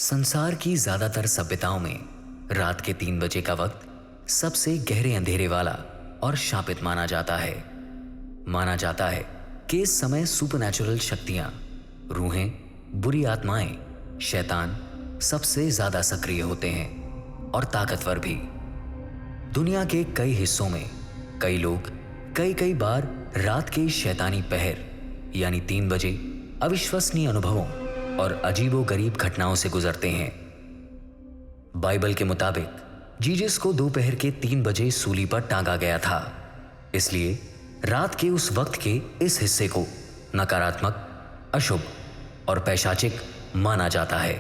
संसार की ज्यादातर सभ्यताओं में रात के 3 बजे का वक्त सबसे गहरे अंधेरे वाला और शापित माना जाता है। माना जाता है कि इस समय सुपरनैचुरल शक्तियां, रूहें, बुरी आत्माएं, शैतान सबसे ज्यादा सक्रिय होते हैं और ताकतवर भी। दुनिया के कई हिस्सों में कई लोग कई कई बार रात के शैतानी पहर यानी 3 बजे अविश्वसनीय अनुभवों और अजीबोगरीब घटनाओं से गुजरते हैं। बाइबल के मुताबिक जीसस को दोपहर के 3 बजे सूली पर टांगा गया था। इसलिए रात के उस वक्त के इस हिस्से को नकारात्मक, अशुभ और पैशाचिक माना जाता है।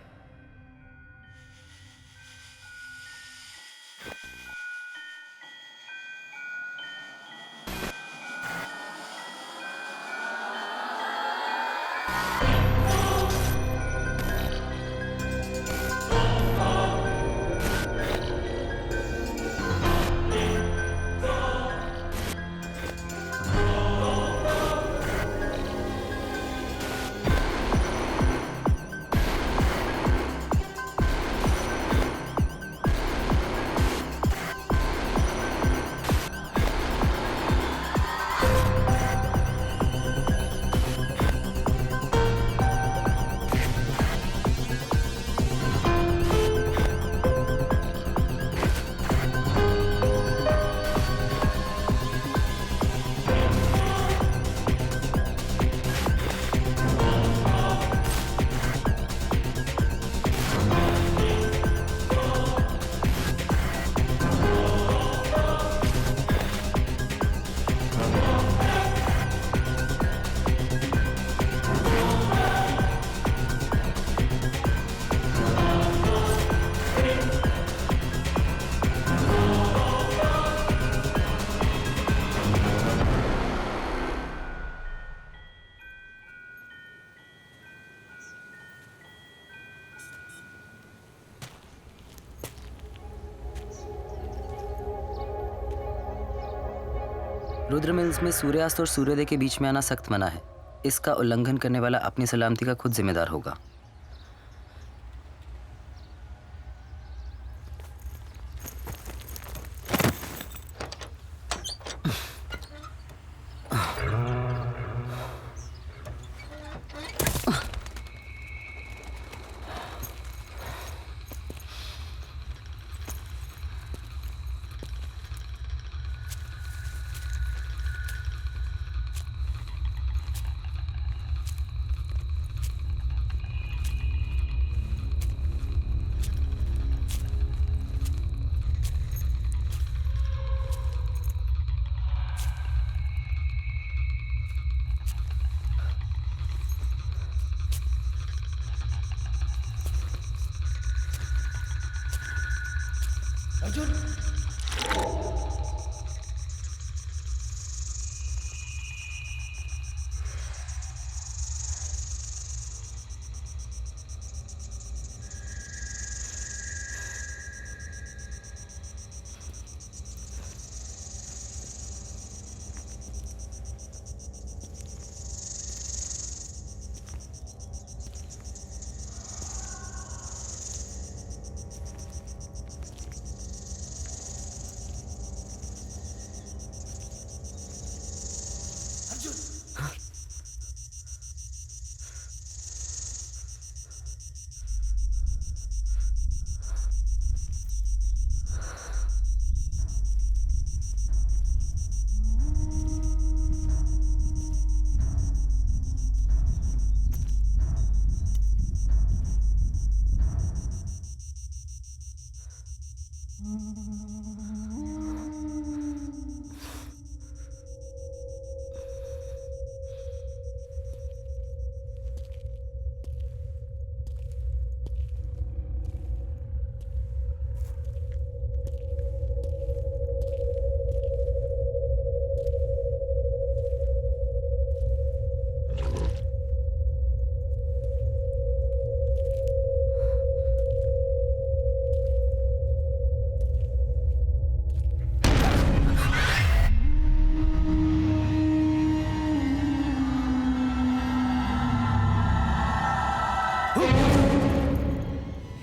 रुद्र मिल्स में सूर्यास्त और सूर्योदय के बीच में आना सख्त मना है। इसका उल्लंघन करने वाला अपनी सलामती का खुद जिम्मेदार होगा।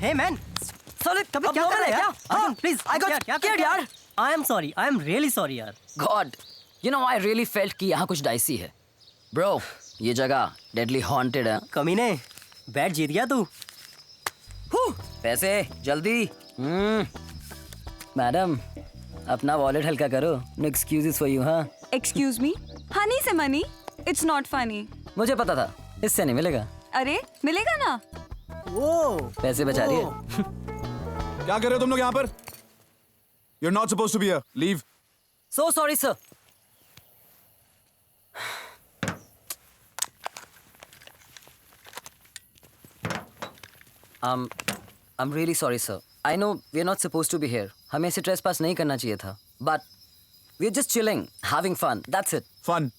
Hey man, साले कभी क्या कर रहा है क्या? Arjun please, I got scared यार. I am sorry, I am really sorry यार. God, you know I really felt कि यहाँ कुछ डाइसी है. Bro, ये जगह deadly haunted है. कमीने, बैट जीत गया तू. पैसे जल्दी. मैडम, अपना वॉलेट हल्का करो. No excuses for you, हाँ? Excuse me? हनी से मनी? It's not funny. मुझे पता था, इससे नहीं मिलेगा. अरे मिलेगा ना? वो पैसे बचा लिए. क्या कर रहे हो तुम लोग यहाँ पर? You're not supposed to be here. Leave. So sorry, sir. I'm really sorry, sir. I know we're not supposed to be here. हमें ऐसे trespass नहीं करना चाहिए था. But we're just chilling, having fun. That's it. Fun.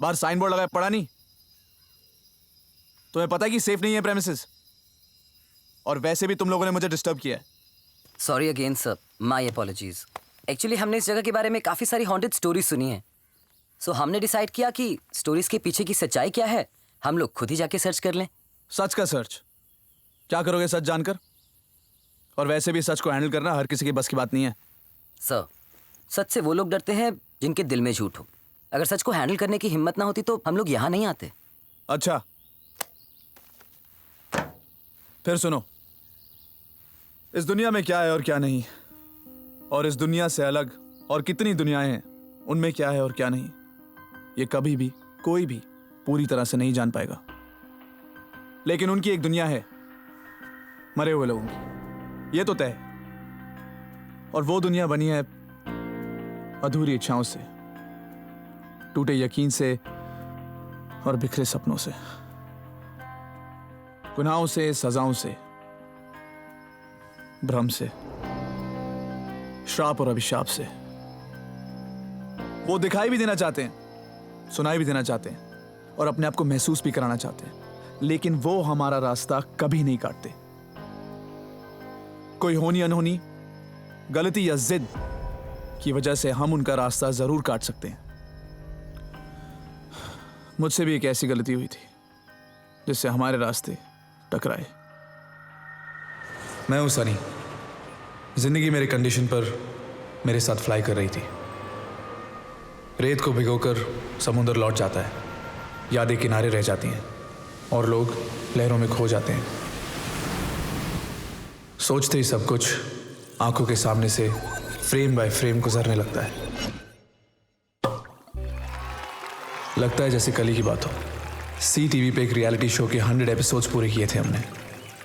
बाहर sign board लगा है, पढ़ा नहीं? तुम्हें पता है कि सेफ नहीं है प्रेमिसेस? और वैसे भी तुम लोगों ने मुझे डिस्टर्ब किया है. Sorry again, sir. My apologies. Actually, हमने इस जगह के बारे में काफी सारी haunted stories सुनी है. So हमने डिसाइड किया कि stories के पीछे की सच्चाई क्या है, हम लोग खुद ही जाके सर्च कर लें. सच का सर्च. क्या करोगे सच जानकर? और वैसे भी सच को हैंडल करना हर किसी की बस की बात नहीं है. सर, सच से वो लोग डरते हैं जिनके दिल में झूठ हो. अगर सच को हैंडल करने की हिम्मत ना होती तो हम लोग यहाँ नहीं आते. अच्छा, फिर सुनो. इस दुनिया में क्या है और क्या नहीं, और इस दुनिया से अलग और कितनी दुनियाएं हैं, उनमें क्या है और क्या नहीं, ये कभी भी कोई भी पूरी तरह से नहीं जान पाएगा. लेकिन उनकी एक दुनिया है, मरे हुए लोगों की, ये तो तय है. और वो दुनिया बनी है अधूरी इच्छाओं से, टूटे यकीन से और बिखरे सपनों से, गुनाहों से, सजाओं से, भ्रम से, श्राप और अभिशाप से. वो दिखाई भी देना चाहते हैं, सुनाई भी देना चाहते हैं और अपने आप को महसूस भी कराना चाहते हैं, लेकिन वो हमारा रास्ता कभी नहीं काटते. कोई होनी अनहोनी, गलती या जिद की वजह से हम उनका रास्ता जरूर काट सकते हैं. मुझसे भी एक ऐसी गलती हुई थी जिससे हमारे रास्ते टकराए. मैं हूं सनी. जिंदगी मेरे कंडीशन पर मेरे साथ फ्लाई कर रही थी. रेत को भिगोकर समुंदर लौट जाता है, यादें किनारे रह जाती हैं और लोग लहरों में खो जाते हैं. सोचते ही सब कुछ आंखों के सामने से फ्रेम बाय फ्रेम गुजरने लगता है. लगता है जैसे कल ही की बात हो. सी टीवी पे एक रियलिटी शो के 100 एपिसोड्स पूरे किए थे हमने.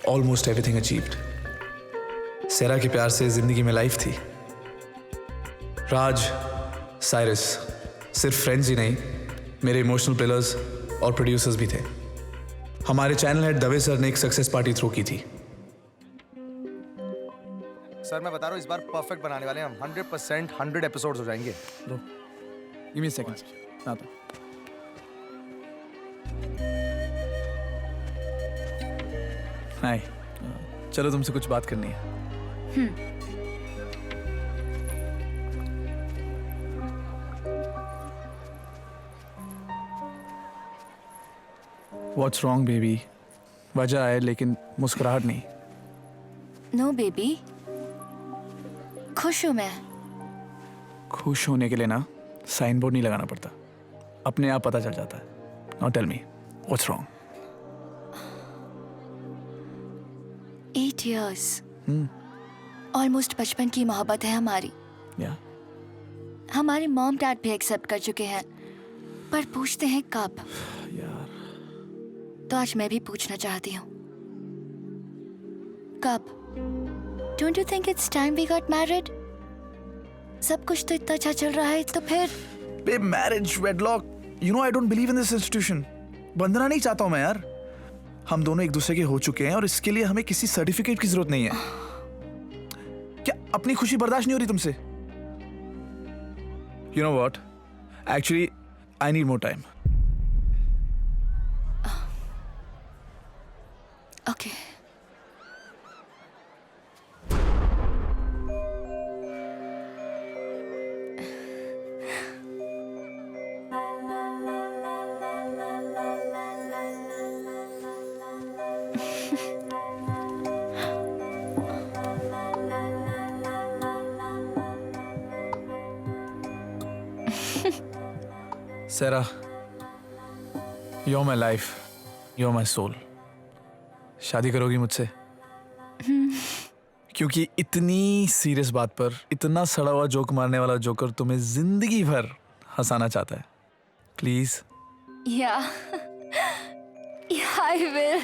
Almost everything achieved. सेरा के प्यार से जिंदगी में लाइफ थी. राज, साइरस सिर्फ फ्रेंड्स ही नहीं, मेरे इमोशनल पिलर्स और प्रोड्यूसर्स भी थे. हमारे चैनल हेड दवे सर ने एक सक्सेस पार्टी थ्रो की थी. सर मैं बता रहा हूँ, इस बार परफेक्ट बनाने वाले हैं हम. 100% 100 एपिसोड्स हो जाएंगे. Give me a second. आता. हाय, चलो तुमसे कुछ बात करनी है. What's wrong, baby? वजह है लेकिन मुस्कुराहट नहीं. नो बेबी, खुश हूँ मैं. खुश होने के लिए ना साइन बोर्ड नहीं लगाना पड़ता, अपने आप पता चल जाता है. Now tell me, what's wrong? 8 years. Almost बचपन की मोहब्बत है हमारी. Yeah. हमारे मॉम डैड भी एक्सेप्ट कर चुके हैं, पर पूछते हैं कब. यार, तो आज मैं भी पूछना चाहती हूँ, कब? Don't you think it's time we got married? सब कुछ तो इतना अच्छा चल रहा है, तो फिर babe, marriage, wedlock, you know I don't believe in this institution. बंधना नहीं चाहता हूँ मैं यार. हम दोनों एक दूसरे के हो चुके हैं और इसके लिए हमें किसी सर्टिफिकेट की जरूरत नहीं है. क्या अपनी खुशी बर्दाश्त नहीं हो रही तुमसे? You know what? Actually, I need more time. Okay. Sarah, you're my life, you're my soul. शादी करोगी मुझसे? क्योंकि इतनी सीरियस बात पर इतना सड़ा हुआ जोक मारने वाला जोकर तुम्हें जिंदगी भर हंसाना चाहता है. Please. Yeah. Yeah, I will.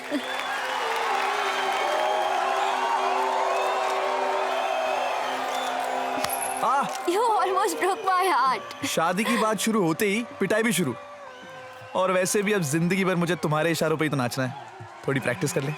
You almost broke my heart. शादी की बात शुरू होते ही पिटाई भी शुरू. और वैसे भी अब जिंदगी भर मुझे तुम्हारे इशारों पे ही तो नाचना है. थोड़ी प्रैक्टिस कर ले.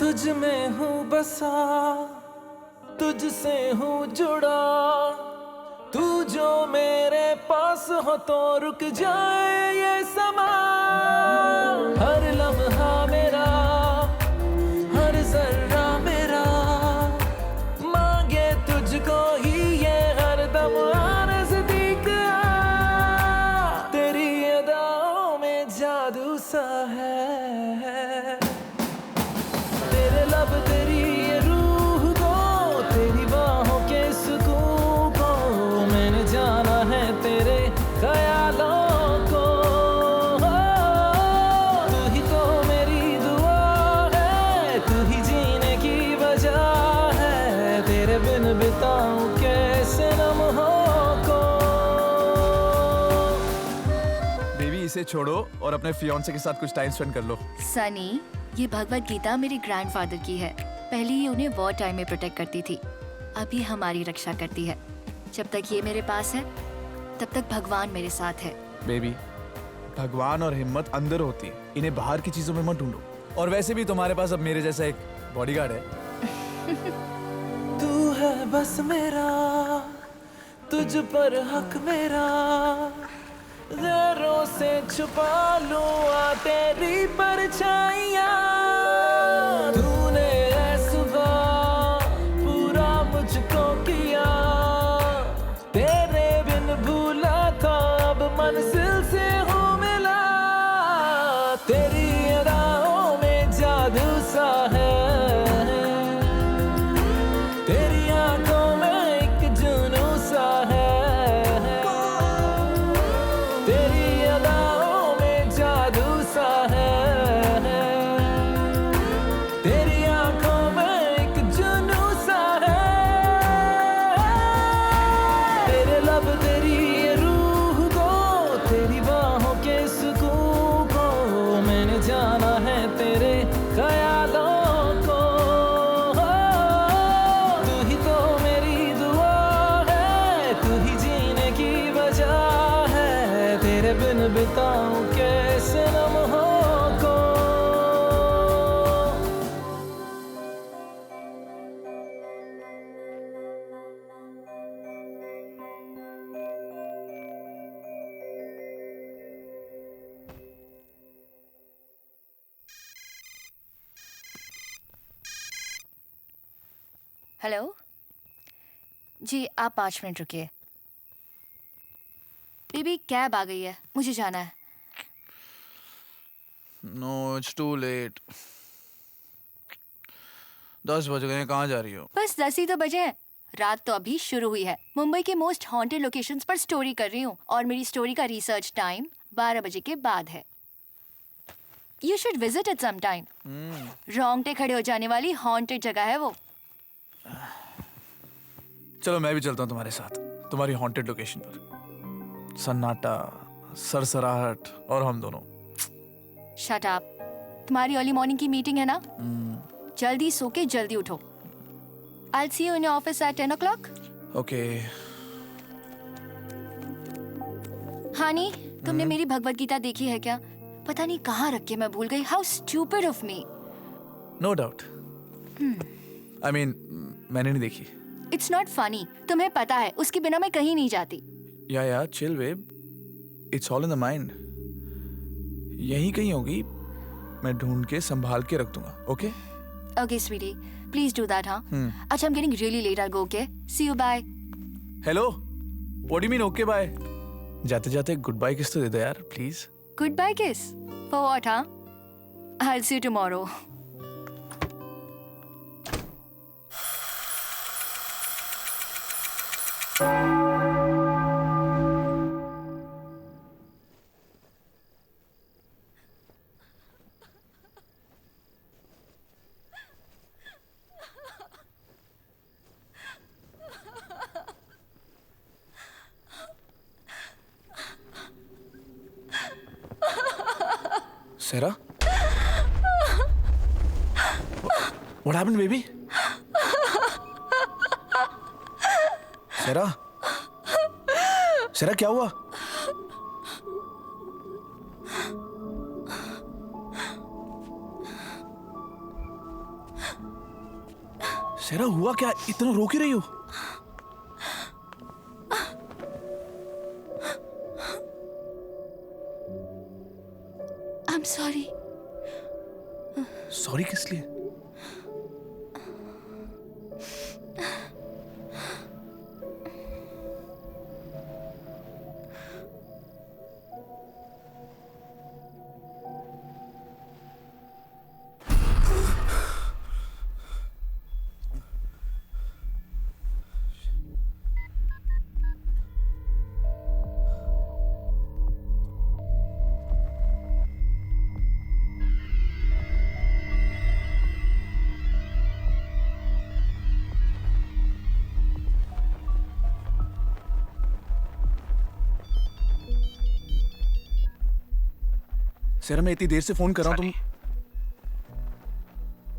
तुझ में हूँ बसा, तुझसे हूँ जुड़ा, तू जो मेरे पास हो तो रुक जाए ये समा. हर लम्हा मेरा, हर जर्रा मेरा मांगे तुझको ही ये हरदम नज़दीक आ. तेरी अदाओं में जादू सा है, तेरे लब तेरी ये रूह को, तेरी बाहों के सुकून को मैंने जाना है तेरे ख्यालों को. तू ही तो मेरी दुआ है, तू ही जीने की वजह है, तेरे बिन बिताऊं कैसे लम्हों को. बेबी इसे छोड़ो और अपने फियांसे के साथ कुछ टाइम स्पेंड कर लो. सनी, ये भगवत गीता मेरे ग्रैंडफादर की है. पहले ये उन्हें वॉर टाइम में प्रोटेक्ट करती थी, अब ये हमारी रक्षा करती है. जब तक ये मेरे पास है तब तक भगवान मेरे साथ है. बेबी, भगवान और हिम्मत अंदर होती है, इन्हें बाहर की चीजों में मत ढूंढो. और वैसे भी तुम्हारे पास अब मेरे जैसा एक बॉडीगार्ड है. तू है बस मेरा, तुझ पर हक मेरा, गैरों से छुपा लूं आ तेरी परछाइयां. तूने है सुबह पूरा मुझको किया, तेरे बिन भूला था अब मंजिल से हूँ मिला. तेरी अदाओं में जादू सा है, तेरी आंखों में एक जुनू सा है, तेरी अदाओं में जादू सा है, तेरी आंखों में एक जुनू सा है. तेरे लब तेरी ये रूह को, तेरी बाहों के सुकून को मैंने जाना है तेरे ख्यालों को. तू ही तो मेरी दुआ है, तू ही जीने की वजह है, तेरे बिन बिताऊं कैसे लम्हों को. हेलो, जी आप 5 मिनट रुकिए। बेबी कैब आ गई है, मुझे जाना है। No it's to late. 10 बज गए हैं, कहाँ जा रही हो? बस 10 ही तो बजे हैं। रात तो अभी शुरू हुई है। मुंबई के मोस्ट हॉन्टेड लोकेशंस पर स्टोरी कर रही हूँ और मेरी स्टोरी का रिसर्च टाइम 12 बजे के बाद है। You should visit it some time. रोंगटे खड़े हो जाने वाली हॉन्टेड जगह है वो। चलो मैं भी चलता हूँ तुम्हारे साथ, तुम्हारी हॉन्टेड लोकेशन पर। सन्नाटा, सरसराहट और हम दोनों। Shut up. तुम्हारी अर्ली मॉर्निंग की मीटिंग है ना? जल्दी सो के जल्दी उठो। I'll see you in your office at 10 o'clock. Okay. हानी, तुमने मेरी भगवत गीता देखी है क्या? पता नहीं कहाँ रख के मैं भूल गई। How stupid of me. No doubt. I mean मैंने नहीं देखी। It's not funny. तुम्हें पता है उसके बिना मैं कहीं नहीं जाती। या chill babe, it's all in the mind. यहीं कहीं होगी, मैं ढूंढ के संभाल के रख दूंगा। Okay Okay, sweetie. Please do that, huh? अच्छा, I'm getting really late. I'll go, okay? See you, bye. Hello, what do you mean okay bye? जाते जाते गुड बाय किस तो दे दो यार please. Goodbye kiss. For what, huh? I'll see you tomorrow. Sarah? What happened, baby? Sarah? Sarah, क्या हुआ? Sarah, हुआ क्या? इतना रो क्यों रही हो? I'm sorry. सॉरी किस लिए? सर मैं इतनी देर से फोन कर रहा हूँ, तुम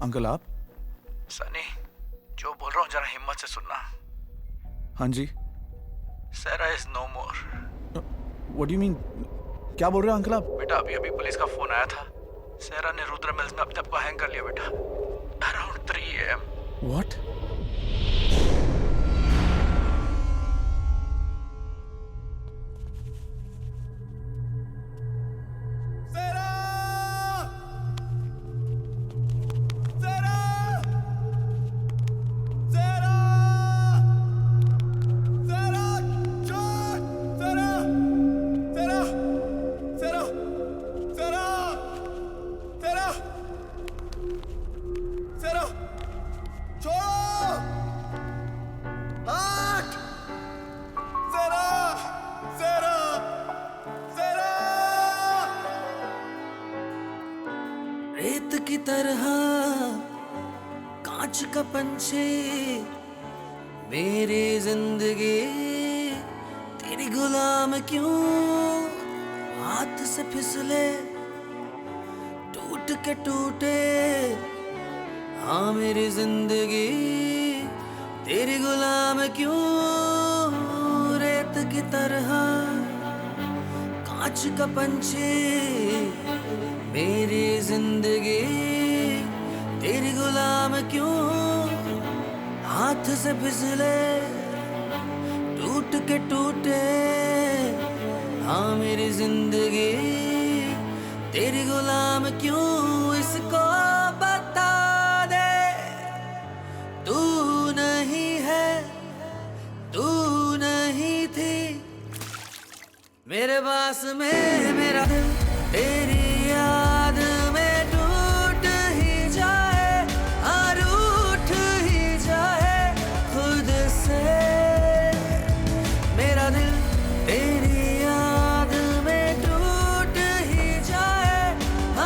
अंकल आप? सनी, जो बोल रहा हूँ जरा हिम्मत से सुनना। हाँ जी। Sarah is no more. What do you mean? क्या बोल रहे हो अंकल आप? बेटा अभी अभी पुलिस का फोन आया था। Sarah ने रुद्र मिल्स में अपने आप को हैंग कर लिया बेटा। Around 3 AM. व्हाट? रेत की तरह कांच का पंछी मेरी जिंदगी तेरी गुलाम क्यों हाथ से फिसले टूट के टूटे। हाँ मेरी जिंदगी तेरी गुलाम क्यों रेत की तरह कांच का पंछी मेरी जिंदगी तेरी गुलाम क्यों हाथ से फिसले टूट के टूटे। हाँ मेरी जिंदगी तेरी गुलाम क्यों इसको बता दे तू नहीं है पास में मेरा दिल तेरी याद में टूट ही जाए और रूठ ही जाए खुद से। मेरा दिल तेरी याद में टूट ही जाए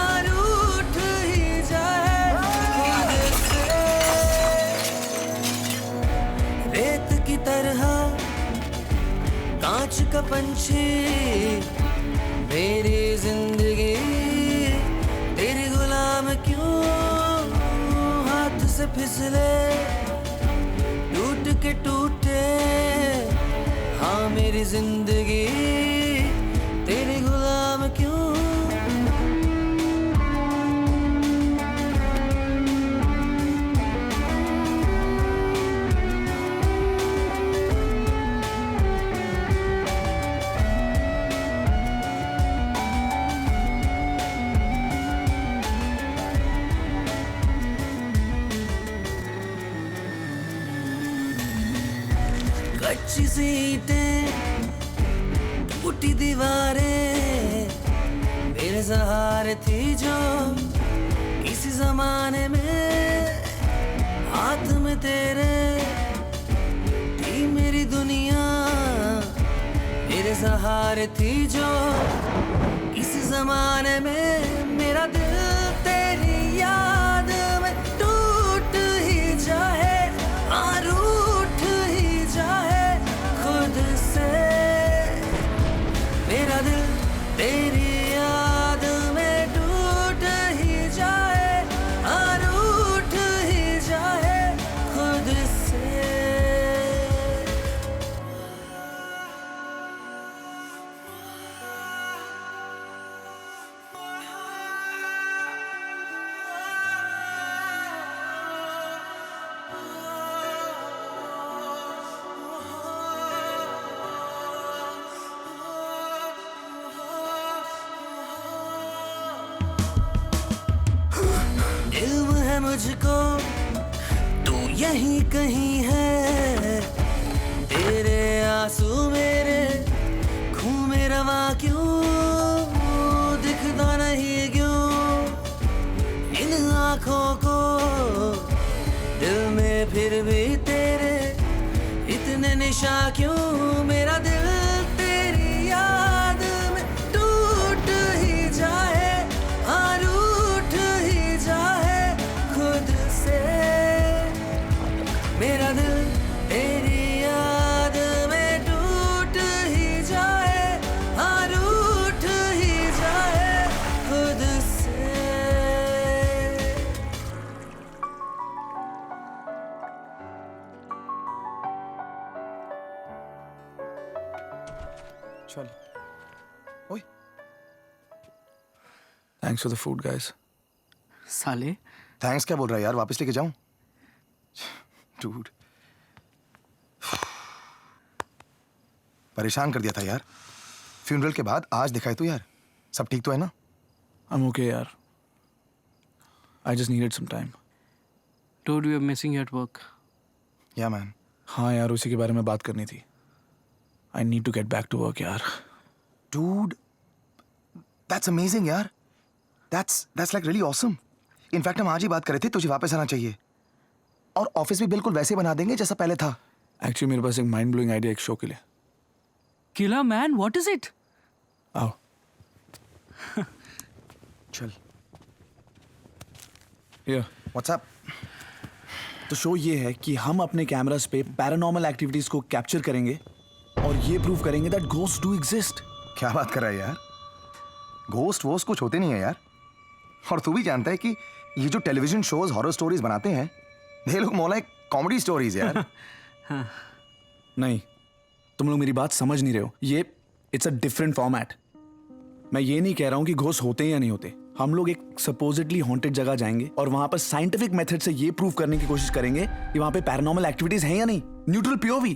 और रूठ ही जाए खुद से। रेत की तरह कांच का पंछी मेरी जिंदगी तेरी गुलाम क्यों हाथ से फिसले टूट के टूटे। हाँ मेरी जिंदगी तेरी गुलाम क्यों। कच्ची सी ईंटें टूटी दीवारें मेरे सहारे थी जो किसी जमाने में हाथ में तेरे थी मेरी दुनिया। मेरे सहारे थी जो किसी जमाने में मेरा दिल तेरी याद में टूट ही जाए और रूठ ही जाए खुद से। मेरा दिल तेरी याद में टूट ही जाए और रूठ ही जाए खुद से। इल्म है मुझको तू यहीं कहीं है। तेरे आंसू मेरे खून में रवा क्यों दिखता नहीं क्यों इन आँखों को दिल में फिर भी तेरे इतने निशा क्यों। मेरा दिल तेरी याद में टूट ही जाए और रूठ ही जाए खुद से। मेरा दिल तेरी याद में टूट ही जाए और रूठ ही जाए खुद से। चल ओए thanks for the food guys. साले थैंक्स क्या बोल रहा है यार, वापस लेके जाऊं? डूड परेशान कर दिया था यार। फ्यूनरल के बाद आज दिखाई तो यार, सब ठीक तो है ना? आई एम ओके यार, I just needed some time. Dude, we are missing you at work. Yeah man. हाँ यार, उसी के बारे में बात करनी थी। I need to get back to work यार। डूड दैट्स अमेजिंग यार, that's like really awesome. In fact हम आज ही बात कर रहे थे तुझे वापस आना चाहिए और ऑफिस भी बिल्कुल वैसे बना देंगे जैसा पहले था। एक्चुअली मेरे पास एक माइंड ब्लोइंग आइडिया एक शो के लिए। Killer man, what is it? आओ चल व्हाट्स अप। तो शो ये है कि हम अपने कैमरास पे पैरानॉर्मल एक्टिविटीज को कैप्चर करेंगे और ये प्रूव करेंगे दैट घोस्ट डू एग्जिस्ट। क्या बात कर रहा है यार, घोस्ट वोस्ट कुछ होते नहीं है यार। और तू भी जानता है कि ये जो टेलीविजन शोज हॉरर स्टोरीज बनाते हैं ये लोग मोला एक कॉमेडी स्टोरीज यार। नहीं, तुम लोग मेरी बात समझ नहीं रहे हो। ये इट्स अ डिफरेंट फॉर्मेट। मैं ये नहीं कह रहा हूँ कि घोस्ट होते हैं या नहीं होते। हम लोग एक सपोजिटली हॉन्टेड जगह जाएंगे और वहां पर साइंटिफिक मेथड से ये प्रूव करने की कोशिश करेंगे कि वहां पे पैरानॉर्मल एक्टिविटीज हैं या नहीं। Neutral POV.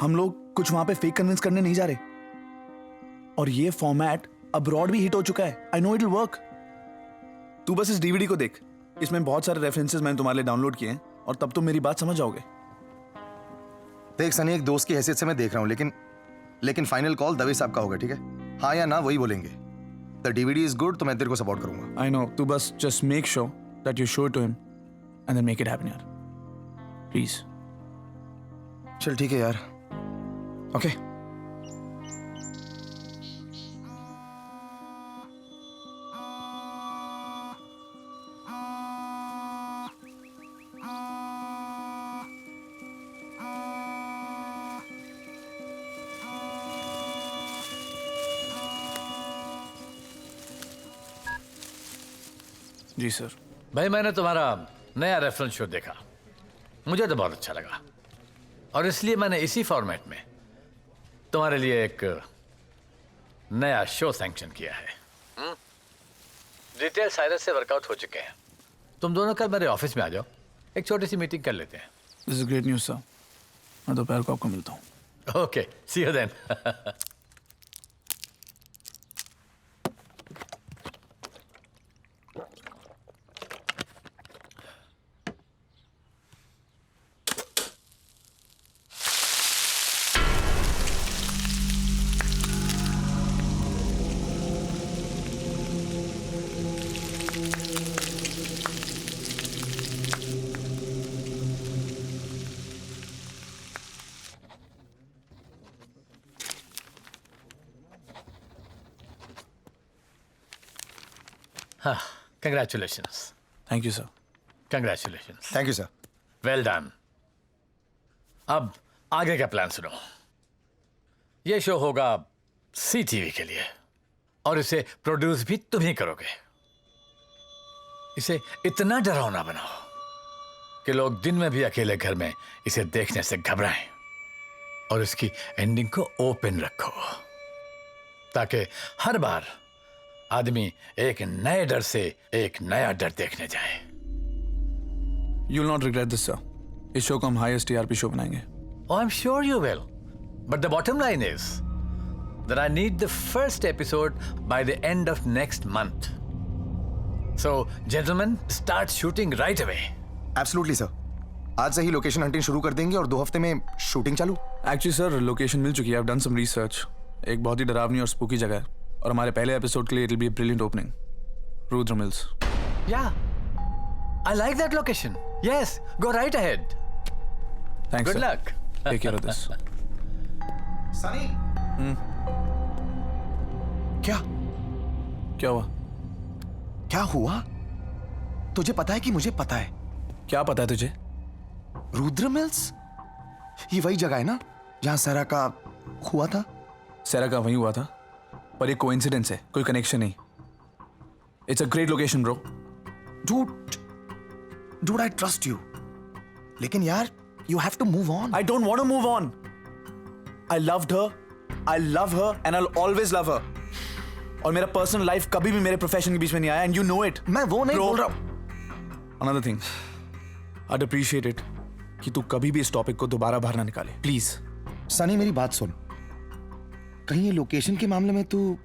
हम लोग कुछ वहां पे फेक कन्विंस करने नहीं जा रहे। और ये फॉर्मेट अब्रॉड भी हिट हो चुका है। I know it will work. तू बस इस डीवीडी को देख, इसमें बहुत सारे रेफरेंसेस मैंने तुम्हारे लिए डाउनलोड किए हैं और तब तुम मेरी बात समझ जाओगे। देख सनी, एक दोस्त की हैसियत से मैं देख रहा हूँ, लेकिन लेकिन फाइनल कॉल दवे साहब का होगा, ठीक है? हाँ या ना वही बोलेंगे। द डीवीडी इज गुड तो मैं तेरे को सपोर्ट करूंगा। आई नो, तू बस just make sure that you show it to him and then make it happen यार, प्लीज। चल ठीक है यार, ओके। जी सर। भाई मैंने तुम्हारा नया रेफरेंस शो देखा, मुझे तो बहुत अच्छा लगा और इसलिए मैंने इसी फॉर्मेट में तुम्हारे लिए एक नया शो सैंक्शन किया है। डिटेल साइरस से वर्कआउट हो चुके हैं। तुम दोनों कल मेरे ऑफिस में आ जाओ, एक छोटी सी मीटिंग कर लेते हैं। This is great news sir. मैं दोपहर को आपको मिलता हूँ। Okay, see you then. हाँ, congratulations. Thank you sir. Congratulations. Thank you sir. Well done. अब आगे का प्लान सुनो। ये शो होगा सी टीवी के लिए और इसे प्रोड्यूस भी तुम ही करोगे। इसे इतना डरावना बनाओ कि लोग दिन में भी अकेले घर में इसे देखने से घबराएं और इसकी एंडिंग को ओपन रखो ताकि हर बार आदमी एक नए डर से एक नया डर देखने जाए। You will not regret this sir. इस शो को हम हाईएस्ट टीआरपी शो बनाएंगे। Oh, I'm sure you will. But the bottom line is that I need the first episode by the end of next month. So, gentlemen, start shooting right away. Absolutely sir. आज से ही location hunting शुरू कर देंगे और 2 हफ्ते में shooting चालू। Actually sir location मिल चुकी है। I've done some research। एक बहुत ही डरावनी और स्पूकी जगह है और हमारे पहले एपिसोड के लिए it'll be a brilliant opening। Rudra mills. Yeah. I like that location. Yes, go right ahead. Thanks Good sir. luck. Take care of this। Sunny. क्या क्या हुआ? क्या हुआ? तुझे पता है कि मुझे पता है? क्या पता है तुझे? रुद्र मिल्स ये वही जगह है ना जहां सरा का हुआ था? सैरा का वहीं हुआ था पर ये कोइंसिडेंस है, कोई कनेक्शन नहीं। It's a great location bro. Dude, I trust you. लेकिन यार, you have to move on. I don't want to move on. I loved her, I love her, and I'll always love her. और मेरा personal life कभी भी मेरे profession के बीच में नहीं आया, and you know it. मैं वो नहीं Bro. बोल रहा हूं। Another thing, I'd appreciate it कि तू कभी भी इस टॉपिक को दोबारा बाहर ना निकाले, प्लीज। सनी मेरी बात सुन, कहीं ये लोकेशन के मामले में तू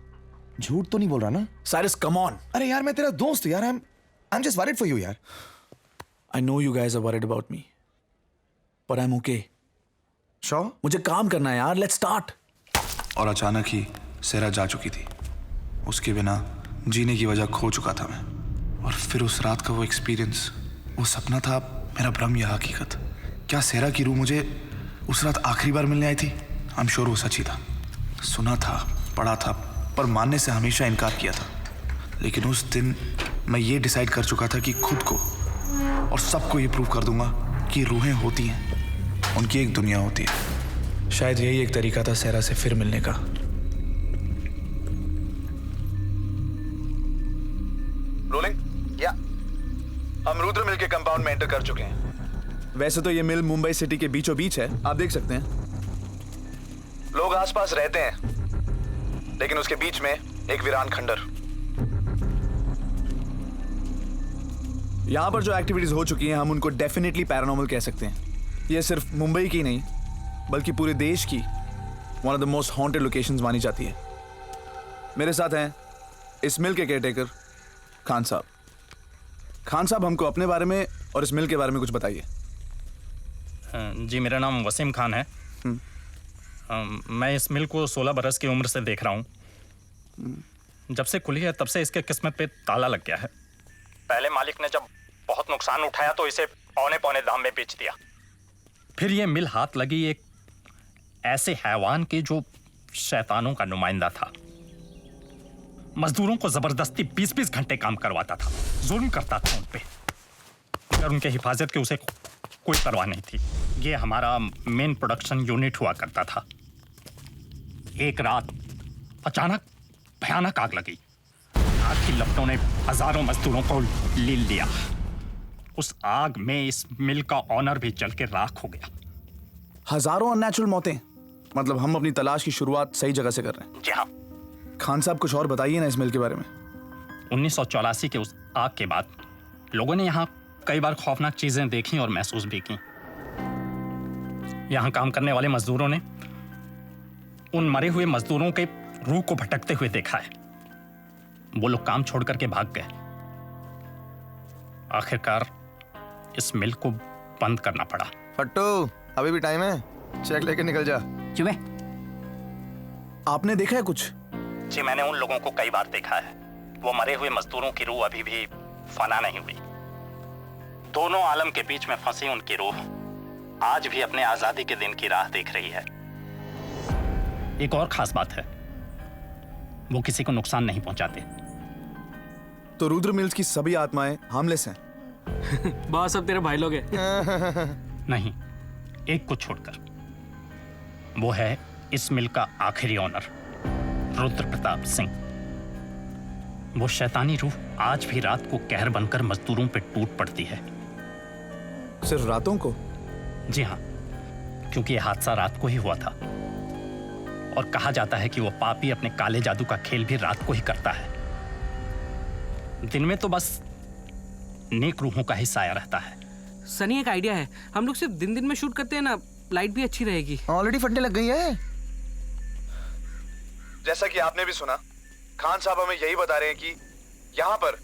झूठ तो नहीं बोल रहा ना? Cyrus, come on. अरे यार मैं तेरा दोस्त हूं यार। I'm just worried for you यार। I know you guys are worried about me, but I'm okay. Sure? मुझे काम करना है यार, let's start. और अचानक ही सेरा जा चुकी थी। उसके बिना जीने की वजह खो चुका था मैं। और फिर उस रात का वो एक्सपीरियंस, वो सपना था मेरा भ्रम या हकीकत? क्या सेरा की रूह मुझे उस रात आखिरी बार मिलने आई थी? आई एम श्योर वो सच ही था। सुना था, पढ़ा था, पर मानने से हमेशा इनकार किया था। लेकिन उस दिन मैं ये डिसाइड कर चुका था कि खुद को और सबको ये प्रूव कर दूंगा कि रूहें होती हैं, उनकी एक दुनिया होती है। शायद यही एक तरीका था सेरा से फिर मिलने का। रोलिंग? या। हम रुद्र मिल के कंपाउंड में एंटर कर चुके हैं। वैसे तो ये मिल मुंबई सिटी के बीचों बीच है, आप देख सकते हैं। लोग आसपास रहते हैं, लेकिन उसके बीच में एक वीरान खंडर। यहां पर जो एक्टिविटीज हो चुकी हैं हम उनको डेफिनेटली पैरानॉर्मल कह सकते हैं। ये सिर्फ मुंबई की नहीं बल्कि पूरे देश की one of the most haunted locations मानी जाती है। मेरे साथ हैं इस मिल के केयरटेकर खान साहब। खान साहब, हमको अपने बारे में और इस मिल के बारे में कुछ बताइए। जी, मेरा नाम वसीम खान है। मैं इस मिल को 16 बरस की उम्र से देख रहा हूँ। जब से खुली है तब से इसके किस्मत पे ताला लग गया है। पहले मालिक ने जब बहुत नुकसान उठाया तो इसे पौने पौने दाम में बेच दिया। फिर ये मिल हाथ लगी एक ऐसे हैवान के जो शैतानों का नुमाइंदा था। मजदूरों को जबरदस्ती 20-20 घंटे काम करवाता था, जुल्म करता था उन पे, मगर उनके हिफाजत की उसे कोई परवाह नहीं थी। ये हमारा मेन प्रोडक्शन यूनिट हुआ करता था। एक रात अचानक भयानक आग लगी। आग की लपटों ने हजारों मजदूरों को ले लिया। उस आग में इस मिल का ऑनर भी जल के राख हो गया। हजारों अननेचुरल मौतें, मतलब हम अपनी तलाश की शुरुआत सही जगह से कर रहे हैं। जी हाँ। खान साहब कुछ और बताइए ना इस मिल के बारे में। 1984 के उस आग के बाद लोगों ने यहाँ कई बार खौफनाक चीजें देखी और महसूस भी की। यहाँ काम करने वाले मजदूरों ने उन मरे हुए मजदूरों के रूह को भटकते हुए देखा है। वो लोग काम छोड़ करके भाग गए। आखिरकार इस मिल को बंद करना पड़ा। फट्टू, अभी भी टाइम है, चेक लेके निकल जा। चुप। आपने देखा है कुछ? जी, मैंने उन लोगों को कई बार देखा है। वो मरे हुए मजदूरों की रूह अभी भी फना नहीं हुई। दोनों आलम के बीच में फंसी उनकी रूह आज भी अपने आजादी के दिन की राह देख रही है। एक और खास बात है, वो किसी को नुकसान नहीं पहुंचाते। तो रुद्र मिल्स की सभी आत्माएं हार्मलेस हैं। बॉस अब तेरे भाई लोग हैं। नहीं, एक को छोड़कर। वो है इस मिल का आखिरी ऑनर, रुद्र प्रताप सिंह। वो शैतानी रूह आज भी रात को कहर बनकर मजदूरों पे टूट पड़ती है। सिर्फ रातों को? जी हाँ, क्योंकि यह हादसा रात को ही हुआ था और कहा जाता है कि वो पापी अपने काले जादू का खेल भी रात को ही करता है। दिन में तो बस नेक रूहों का ही साया रहता है। सनी, एक आइडिया है। हम लोग सिर्फ दिन में शूट करते हैं ना, लाइट भी अच्छी रहेगी। ऑलरेडी फटने लग गई है। जैसा कि आपने भी सुना, खान साहब हमें यही बता रहे हैं कि यहाँ पर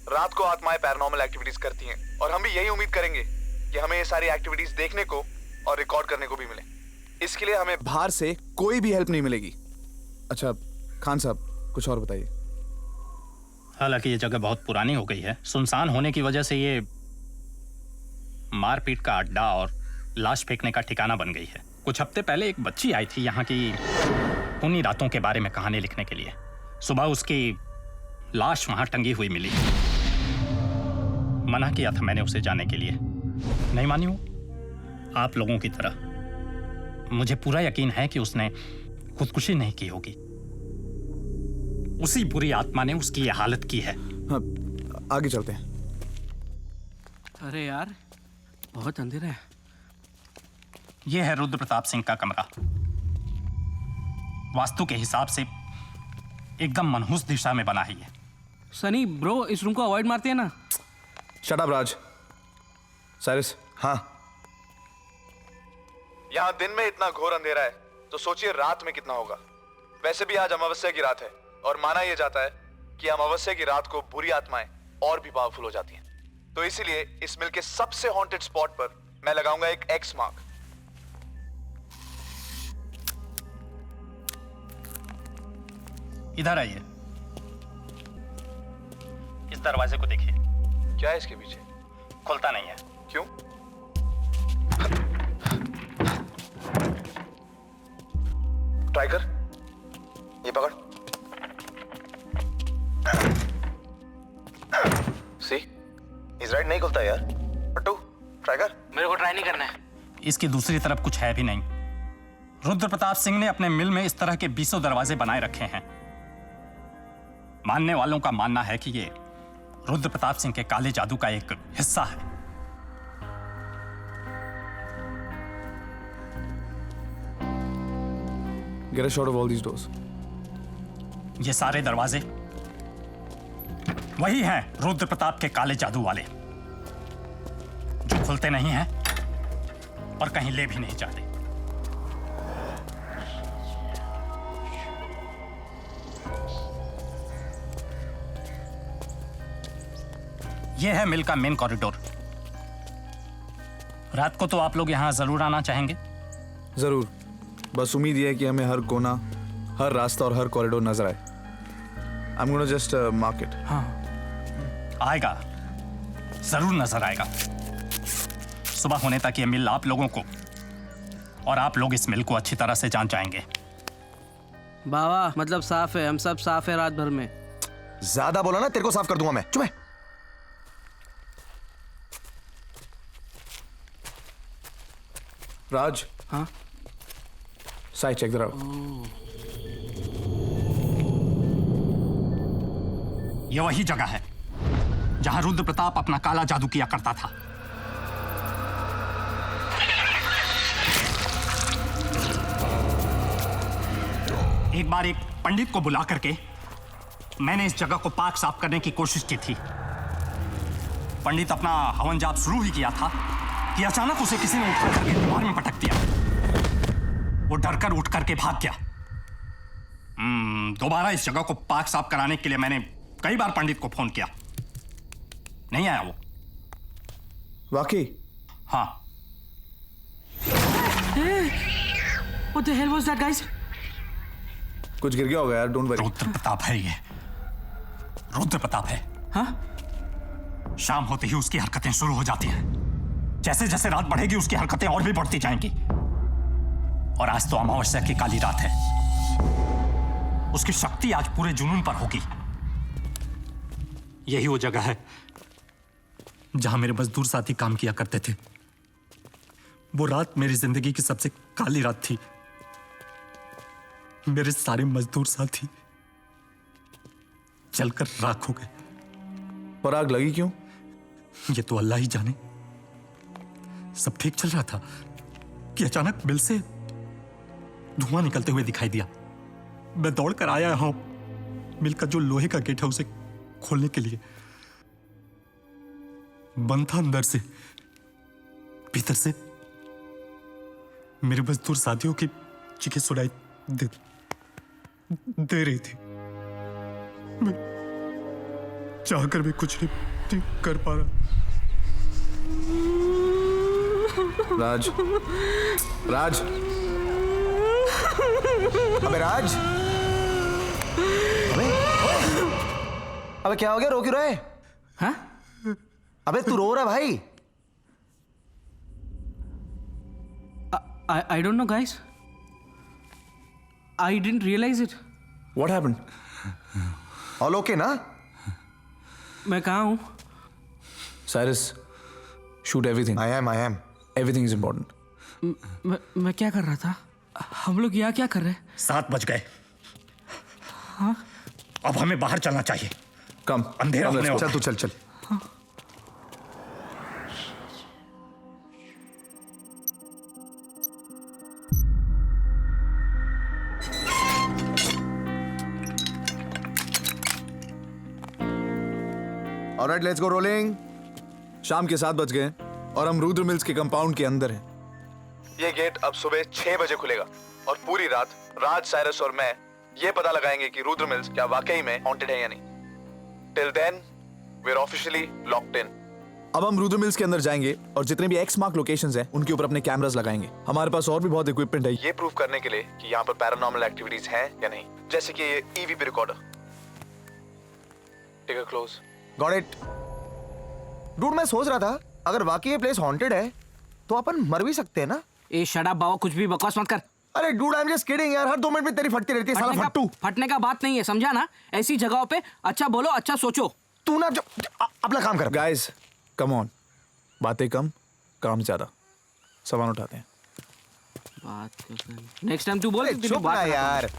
रात को आत्माएं पैरानॉर्मल एक्टिविटीज करती हैं और हम भी यही उम्मीद करेंगे कि हमें ये सारी एक्टिविटीज देखने को और रिकॉर्ड करने को भी मिले। इसके लिए हमें बाहर से कोई भी हेल्प नहीं मिलेगी। अच्छा खान साहब, कुछ और बताइए। हालांकि ये जगह बहुत पुरानी हो गई है, सुनसान होने की वजह से ये मारपीट का अड्डा और लाश फेंकने का ठिकाना बन गई है। कुछ हफ्ते पहले एक बच्ची आई थी यहाँ की उन्हीं रातों के बारे में कहानी लिखने के लिए। सुबह उसकी लाश वहां टंगी हुई मिली। मना किया था मैंने उसे जाने के लिए, नहीं मानी वो। आप लोगों की तरह मुझे पूरा यकीन है कि उसने खुदकुशी नहीं की होगी। उसी बुरी आत्मा ने उसकी ये हालत की है। हाँ, आगे चलते हैं। अरे यार, बहुत अंधेरा है। यह है रुद्र प्रताप सिंह का कमरा। वास्तु के हिसाब से एकदम मनहूस दिशा में बना है ये। सनी ब्रो, इस रूम को अवॉइड मारते हैं ना। शट अप राज। साइरस। हाँ, यहाँ दिन में इतना घोर अंधेरा है तो सोचिए रात में कितना होगा। वैसे भी आज अमावस्या की रात है और माना यह जाता है कि अमावस्या की रात को बुरी आत्माएं और भी पावरफुल हो जाती हैं। तो इसीलिए इस मिल के सबसे हॉन्टेड स्पॉट पर मैं लगाऊंगा एक एक्स मार्क। इधर आइए, इस दरवाजे को देखिए। क्या है इसके पीछे? खुलता नहीं है। क्यों? ट्राई कर, ये पकड़। सी, इस राइट नहीं खुलता यार। पट्टू, ट्राई कर। मेरे को ट्राई नहीं करना है। इसकी दूसरी तरफ कुछ है भी नहीं। रुद्र प्रताप सिंह ने अपने मिल में इस तरह के 20 दरवाजे बनाए रखे हैं। मानने वालों का मानना है कि ये रुद्र प्रताप सिंह के काले जादू का एक हिस्सा है। Get a shot of all these doors. ये सारे दरवाजे वही हैं रुद्र प्रताप के काले जादू वाले, जो खुलते नहीं हैं और कहीं ले भी नहीं जाते। यह है मिल का मेन कॉरिडोर। रात को तो आप लोग यहां जरूर आना चाहेंगे। जरूर। बस उम्मीद ये है कि हमें हर कोना, हर रास्ता और हर कॉरिडोर नजर आए। I'm gonna just mark it. हाँ आएगा, जरूर नजर आएगा। सुबह होने तक ये मिल आप लोगों को और आप लोग इस मिल को अच्छी तरह से जान जाएंगे। बाबा मतलब साफ है, हम सब साफ है रात भर में। ज्यादा बोला ना, तेरे को साफ कर दूंगा मैं। चुप है। राज। हाँ साइड चेक जरा। यह वही जगह है जहां रुद्र प्रताप अपना काला जादू किया करता था। एक बार एक पंडित को बुला करके मैंने इस जगह को पाक साफ करने की कोशिश की थी। पंडित अपना हवन जाप शुरू ही किया था कि अचानक उसे किसी ने उठा करके दीवार में पटक दिया। वो डरकर उठ करके भाग गया। दोबारा इस जगह को पाक साफ कराने के लिए मैंने कई बार पंडित को फोन किया, नहीं आया वो। वाकई? हाँ। What the hell was that, guys? कुछ गिर गया होगा यार, डोंट वरी। रुद्र प्रताप है ये, रुद्र प्रताप है। हाँ? शाम होते ही उसकी हरकतें शुरू हो जाती हैं। जैसे जैसे रात बढ़ेगी उसकी हरकतें और भी बढ़ती जाएंगी। और आज तो अमावस्या की काली रात है। उसकी शक्ति आज पूरे जुनून पर होगी। यही वो जगह है जहां मेरे मजदूर साथी काम किया करते थे। वो रात मेरी जिंदगी की सबसे काली रात थी। मेरे सारे मजदूर साथी जलकर राख हो गए। पर आग लगी क्यों? ये तो अल्लाह ही जाने। सब ठीक चल रहा था कि अचानक मिल से धुआं निकलते हुए दिखाई दिया। मैं दौड़कर आया हूं मिल का जो लोहे का गेट है उसे खोलने के लिए। बंद था अंदर से, भीतर से मेरे मजदूर साथियों की चीखें सुनाई दे रही थी। मैं चाहकर भी कुछ नहीं कर पा रहा। राज, राज, अबे राज, अबे क्या हो गया? रो क्यों रहा है? हाँ? अबे तू रो रहा भाई? I don't know, guys. I didn't realize it. What happened? All okay ना? मैं कहाँ हूँ? Cyrus, shoot everything. I am. Everything is important. मैं क्या कर रहा था? हम लोग यहाँ क्या कर रहे हैं? 7 बज गए। हाँ? अब हमें बाहर चलना चाहिए। कम, अंधेरा होने वाला। चल तू चल। हाँ? Alright, let's go rolling. शाम के 7 बज गए और हम रुद्र मिल्स के कंपाउंड के अंदर हैं। ये गेट अब सुबह 6 बजे खुलेगा और पूरी रात राज, साइरस और मैं ये पता लगाएंगे कि रुद्र मिल्स क्या वाकई में हॉन्टेड है या नहीं। Till then we are officially locked in. अब हम रुद्र मिल्स के अंदर जाएंगे और जितने भी एक्स मार्क लोकेशंस हैं उनके ऊपर अपने कैमरास लगाएंगे। हमारे पास और भी बहुत इक्विपमेंट है ये प्रूव करने के लिए कि यहाँ पर पैरानॉर्मल एक्टिविटीज हैं या नहीं, जैसे कि ये EVP recorder. Take a close. Got it. Dude, मैं सोच रहा था अगर वाकई ये प्लेस हॉन्टेड है तो अपन मर भी सकते हैं ना? ए शट अप बाबा, कुछ भी बकवास मत कर। अरे dude, I'm just kidding यार। हर 2 मिनट में तेरी फटती रहती है साला फट्टू। फटने का बात नहीं है, समझा ना? ऐसी जगहों पे अच्छा बोलो, अच्छा सोचो। तू ना अपना काम कर। गाइस कम ऑन, बातें कम काम ज्यादा, सामान उठाते हैं। बात नेक्स्ट टाइम तू बोल। चुप ना यार।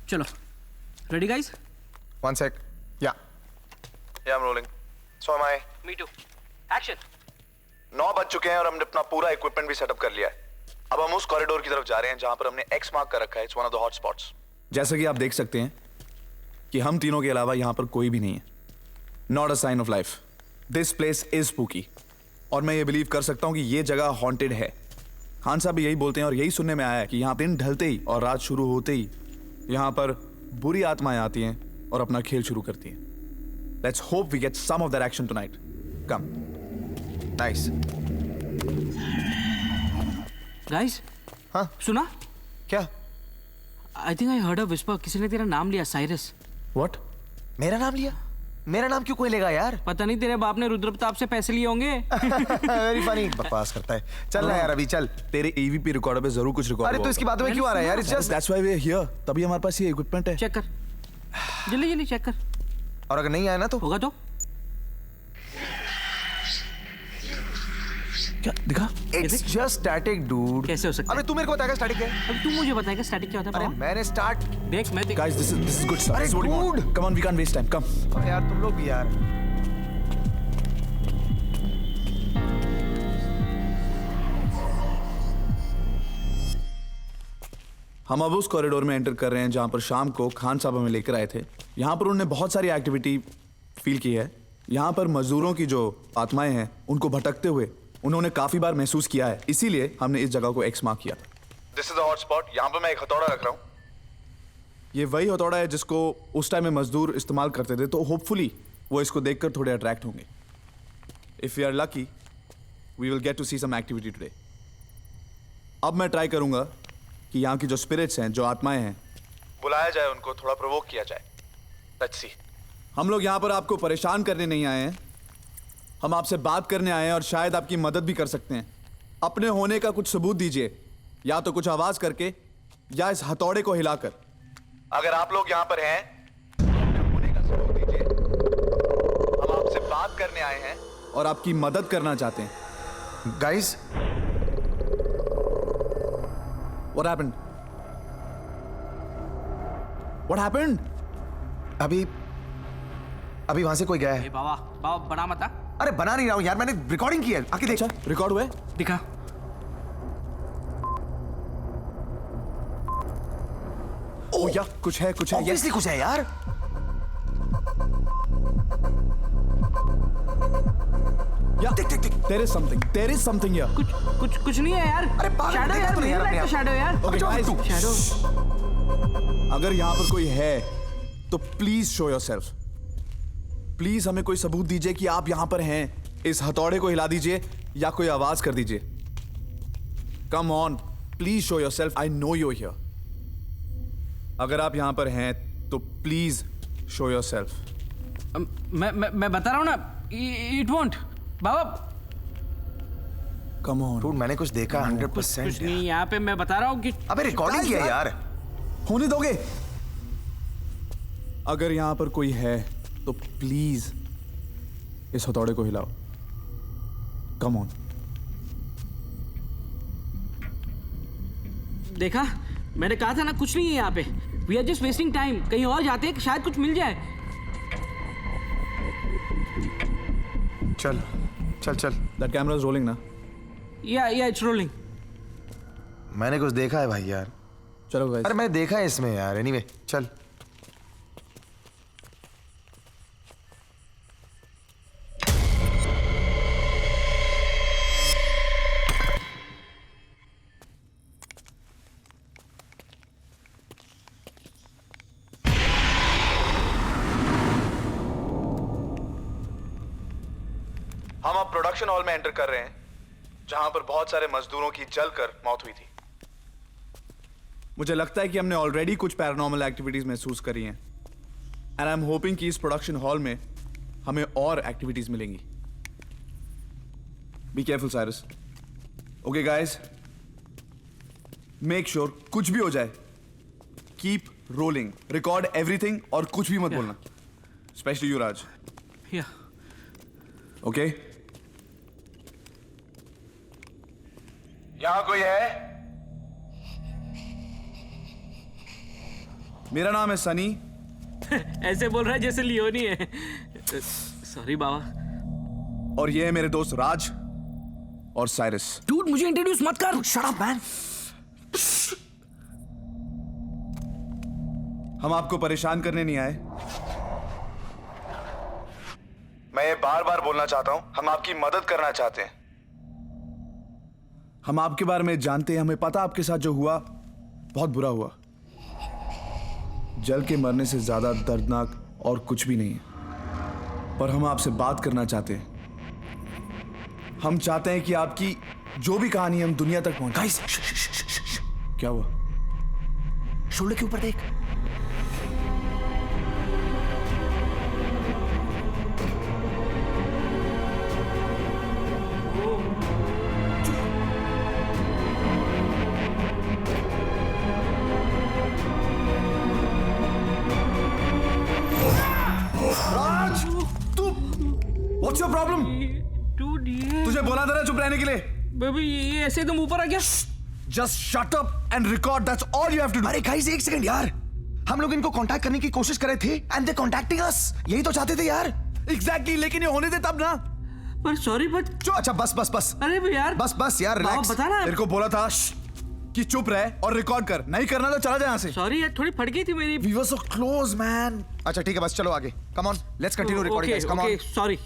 चलो ready guys? One sec. Yeah. Yeah, I'm rolling. So am I. Me too action. 9 बज चुके हैं और हमने अपना पूरा इक्विपमेंट भी सेटअप कर लिया है। अब हम उस कॉरिडोर की तरफ जा रहे हैं जहां पर हमने एक्स मार्क कर रखा है। It's one of the hot spots. जैसा कि आप देख सकते हैं कि हम तीनों के अलावा यहाँ पर कोई भी नहीं है। Not a sign of life. This place is spooky. और मैं ये बिलीव कर सकता हूँ कि ये जगह हॉन्टेड है। खान साहब भी यही बोलते हैं और यही सुनने में आया है कि यहाँ दिन ढलते ही और रात शुरू होते ही यहाँ पर बुरी आत्माएं आती हैं और अपना खेल शुरू करती हैं। Let's hope we get some of that action tonight. Come. Nice. Guys हाँ सुना? क्या? I think I heard a whisper. किसी ने तेरा नाम लिया, साइरस। व्हाट? मेरा नाम लिया? मेरा नाम क्यों कोई लेगा यार? पता नहीं, तेरे बाप ने रुद्र प्रताप से पैसे लिए होंगे। Very funny. बकवास करता है। चल ना यार अभी चल। तेरे ईवीपी रिकॉर्डर पे जरूर कुछ रिकॉर्ड। अरे तो इसकी बातों में क्यों आ रहा है यार? It's just that's why we are here. तभी हमारे पास ये इक्विपमेंट है। चेक कर, जल्दी जल्दी चेक कर। और अगर नहीं आया ना तो होगा तो क्या दिखा? It's just static dude. कैसे हो सकता है? अबे तू मेरे को बताएगा स्टैटिक क्या है? अब तू मुझे बताएगा स्टैटिक क्या होता है? अरे मैंने स्टार्ट। देख मैं Guys, this is good stuff. अरे This is what we want. dude! Come on, we can't waste time. Come. अरे यार तुम लोग भी यार। हम अब उस कॉरिडोर में एंटर कर रहे हैं जहां पर शाम को खान साहब हमें लेकर आए थे। यहाँ पर उन्होंने बहुत सारी एक्टिविटी फील की है। यहाँ पर मजदूरों की जो आत्माएं हैं उनको भटकते हुए उन्होंने काफी बार महसूस किया है। इसीलिए हमने इस जगह को एक्स मार्क किया। This is the hot spot. यहाँ पर मैं एक हथौड़ा रख रहा हूँ। ये वही हथौड़ा है जिसको उस टाइम में मजदूर इस्तेमाल करते थे, तो होपफुली वो इसको देखकर थोड़े अट्रैक्ट होंगे। If you are lucky we will get to see some activity today. अब मैं ट्राई करूंगा कि यहाँ की जो स्पिरिट्स हैं, जो आत्माएं हैं, बुलाया जाए, उनको थोड़ा प्रोवोक किया जाए। Let's see. हम लोग यहाँ पर आपको परेशान करने नहीं आए हैं। हम आपसे बात करने आए हैं और शायद आपकी मदद भी कर सकते हैं। अपने होने का कुछ सबूत दीजिए, या तो कुछ आवाज करके या इस हथौड़े को हिलाकर। अगर आप लोग यहाँ पर हैं तो अपने होने का सबूत दीजिए। हम आपसे बात करने आए हैं और आपकी मदद करना चाहते हैं। Guys What happened? What happened? अभी वहां से कोई गया है। बाबा बाबा बना मत। अरे बना नहीं रहा हूं यार, मैंने रिकॉर्डिंग की है। आके देख। अच्छा रिकॉर्ड हुआ है? दिखा। ओ या कुछ है, कुछ है। ऑब्वियसली कुछ है यार। या देख देख देख। There is something. There is something here. कुछ नहीं है यार। अरे पागल शैडो देखा यार, तूने यार अपने आप। शैडो यार। Okay, guys. शैडो। अगर यहाँ पर कोई है तो प्लीज शो योरसेल्फ। प्लीज हमें कोई सबूत दीजिए कि आप यहाँ पर हैं। इस हथौड़े को हिला दीजिए या कोई आवाज कर दीजिए। Come on, please show yourself. I know you here. अगर आप यहाँ पर हैं तो प्लीज शो योरसेल्फ। मैं बता रहा हूँ ना, it won't. Baba come on. Dude मैंने कुछ देखा 100%। कुछ नहीं यहाँ पे, मैं बता रहा हूँ कि अबे रिकॉर्डिंग किया है यार। होने दोगे? अगर यहां पर कोई है तो प्लीज इस हथौड़े को हिलाओ। Come on. देखा, मैंने कहा था ना कुछ नहीं है यहाँ पे। We are just wasting time. कहीं और जाते हैं, शायद कुछ मिल जाए। चल चल चल। दैट कैमरा इज रोलिंग ना? या इट्स रोलिंग। मैंने कुछ देखा है भाई यार। चलो गाइस। अरे मैंने देखा है इसमें यार। एनीवे चल। हम अब प्रोडक्शन हॉल में एंटर कर रहे हैं जहां पर बहुत सारे मजदूरों की जलकर मौत हुई थी। मुझे लगता है कि हमने ऑलरेडी कुछ पैरानॉर्मल एक्टिविटीज महसूस करी हैं एंड आई एम होपिंग कि इस प्रोडक्शन हॉल में हमें और एक्टिविटीज मिलेंगी। Be careful Cyrus. Okay guys, make sure कुछ भी हो जाए, कीप रोलिंग, रिकॉर्ड एवरीथिंग और कुछ भी मत बोलना, स्पेशली युवराज। या ओके? यहां कोई है? मेरा नाम है सनी। ऐसे बोल रहा है जैसे लियोनी है। सॉरी बाबा। और ये है मेरे दोस्त राज और साइरस। डूड मुझे इंट्रोड्यूस मत कर। Shut up man. हम आपको परेशान करने नहीं आए। मैं ये बार बार बोलना चाहता हूं, हम आपकी मदद करना चाहते हैं। हम आपके बारे में जानते हैं, हमें पता आपके साथ जो हुआ बहुत बुरा हुआ। जल के मरने से ज्यादा दर्दनाक और कुछ भी नहीं है। पर हम आपसे बात करना चाहते हैं। हम चाहते हैं कि आपकी जो भी कहानी हम दुनिया तक पहुंचाएं। गाइस, क्या हुआ? शोल्डर के ऊपर देख। राज, तू व्हाट्स योर प्रॉब्लम? डूड ये तुझे बोला था ना चुप रहने के लिए। बेबी ये ऐसे तुम ऊपर आ गया। Just shut up and record, that's all you have to do. अरे गाइस, एक सेकंड यार। हम लोग इनको कांटेक्ट करने की कोशिश कर रहे थे एंड दे कांटेक्टिंग अस। यही तो चाहते थे यार। एग्जैक्टली, लेकिन ये होने दे तब ना। पर सॉरी बट अच्छा बस बस बस। अरे भी यार बस यार, बाबा रिलैक्स। बता ना। तेरे को बोला था कि चुप रहे और रिकॉर्ड कर, नहीं करना तो चला जा यहाँ से। सॉरी यार थोड़ी फट गई थी मेरी। We were so close, man. अच्छा ठीक है, बस चलो आगे। Come on, let's continue recording guys, come on. Sorry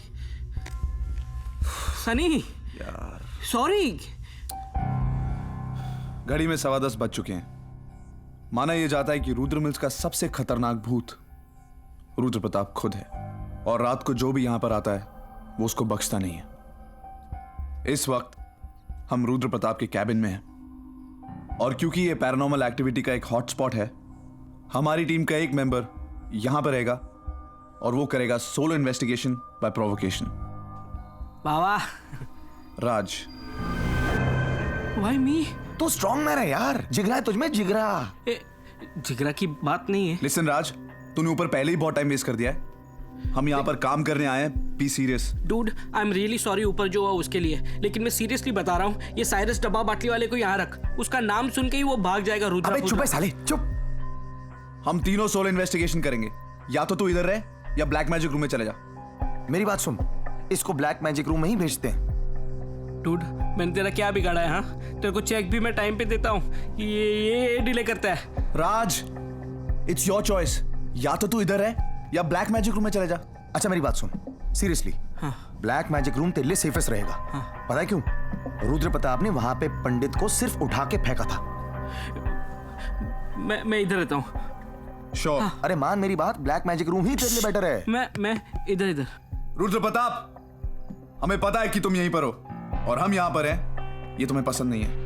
Sunny यार, सॉरी। घड़ी में 10:15 बज चुके हैं। माना यह जाता है कि रुद्र मिल्स का सबसे खतरनाक भूत रुद्र प्रताप खुद है, और रात को जो भी यहां पर आता है वो उसको बख्शता नहीं है। इस वक्त हम रुद्र प्रताप के कैबिन में हैं, और क्योंकि ये पैरानॉर्मल एक्टिविटी का एक हॉटस्पॉट है, हमारी टीम का एक मेंबर यहां पर रहेगा और वो करेगा solo investigation by provocation. Baba Raj, why मी? तू स्ट्रांग मैन है यार, जिगरा है तुझमें, जिगरा। जिगरा की बात नहीं है। लिसन राज, तूने ऊपर पहले ही बहुत टाइम वेस्ट कर दिया है। हम यहाँ पर काम करने आए हैं, be serious. Dude I am really sorry ऊपर जो हुआ उसके लिए, लेकिन मैं सीरियसली बता रहा हूँ, ये साइरस डब्बा बाटली वाले को यहाँ रख। उसका नाम सुन के ही वो भाग जाएगा। रुद्र अबे चुप है साले, चुप। हम तीनों सोलो इन्वेस्टिगेशन करेंगे। या तो तू इधर रहे या ब्लैक मैजिक रूम में चले जा। मेरी बात सुन, इसको ब्लैक मैजिक रूम में ही भेजते हैं। डूड मैंने तेरा क्या बिगाड़ा है? हाँ, तेरे को चेक भी मैं टाइम पे देता हूँ, ये डिले करता है। राज, इट्स योर चॉइस। या तो तू इधर रहे या ब्लैक मैजिक रूम में चले जा। अच्छा मेरी बात सुन, सीरियसली, हाँ। ब्लैक मैजिक रूम तेरे लिए सेफेस्ट रहेगा। हाँ। पता है क्यों? रुद्र प्रताप ने वहां पे पंडित को सिर्फ उठा के फेंका था। मैं इधर रहता हूँ। श्योर? अरे मान मेरी बात, ब्लैक मैजिक रूम ही तेरे लिए बेटर है। मैं इधर। रुद्र प्रताप, हमें पता है कि तुम यहीं पर हो और हम यहां पर हैं, ये तुम्हें पसंद नहीं है।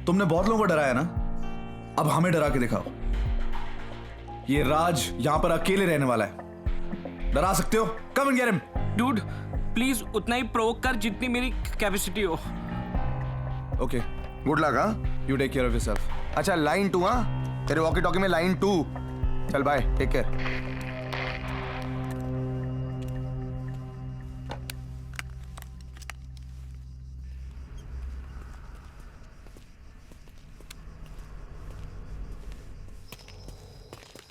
तुमने बहुत लोगों को डराया ना, अब हमें डरा के दिखाओ। ये राज यहां पर अकेले रहने वाला है, डरा सकते हो? Come and get him. Dude please उतना ही प्रोवोक कर जितनी मेरी कैपेसिटी हो। Okay, good luck. हाँ, you take care of yourself. अच्छा लाइन 2। हाँ, तेरे वॉकी टॉकी में लाइन 2। चल bye, take care.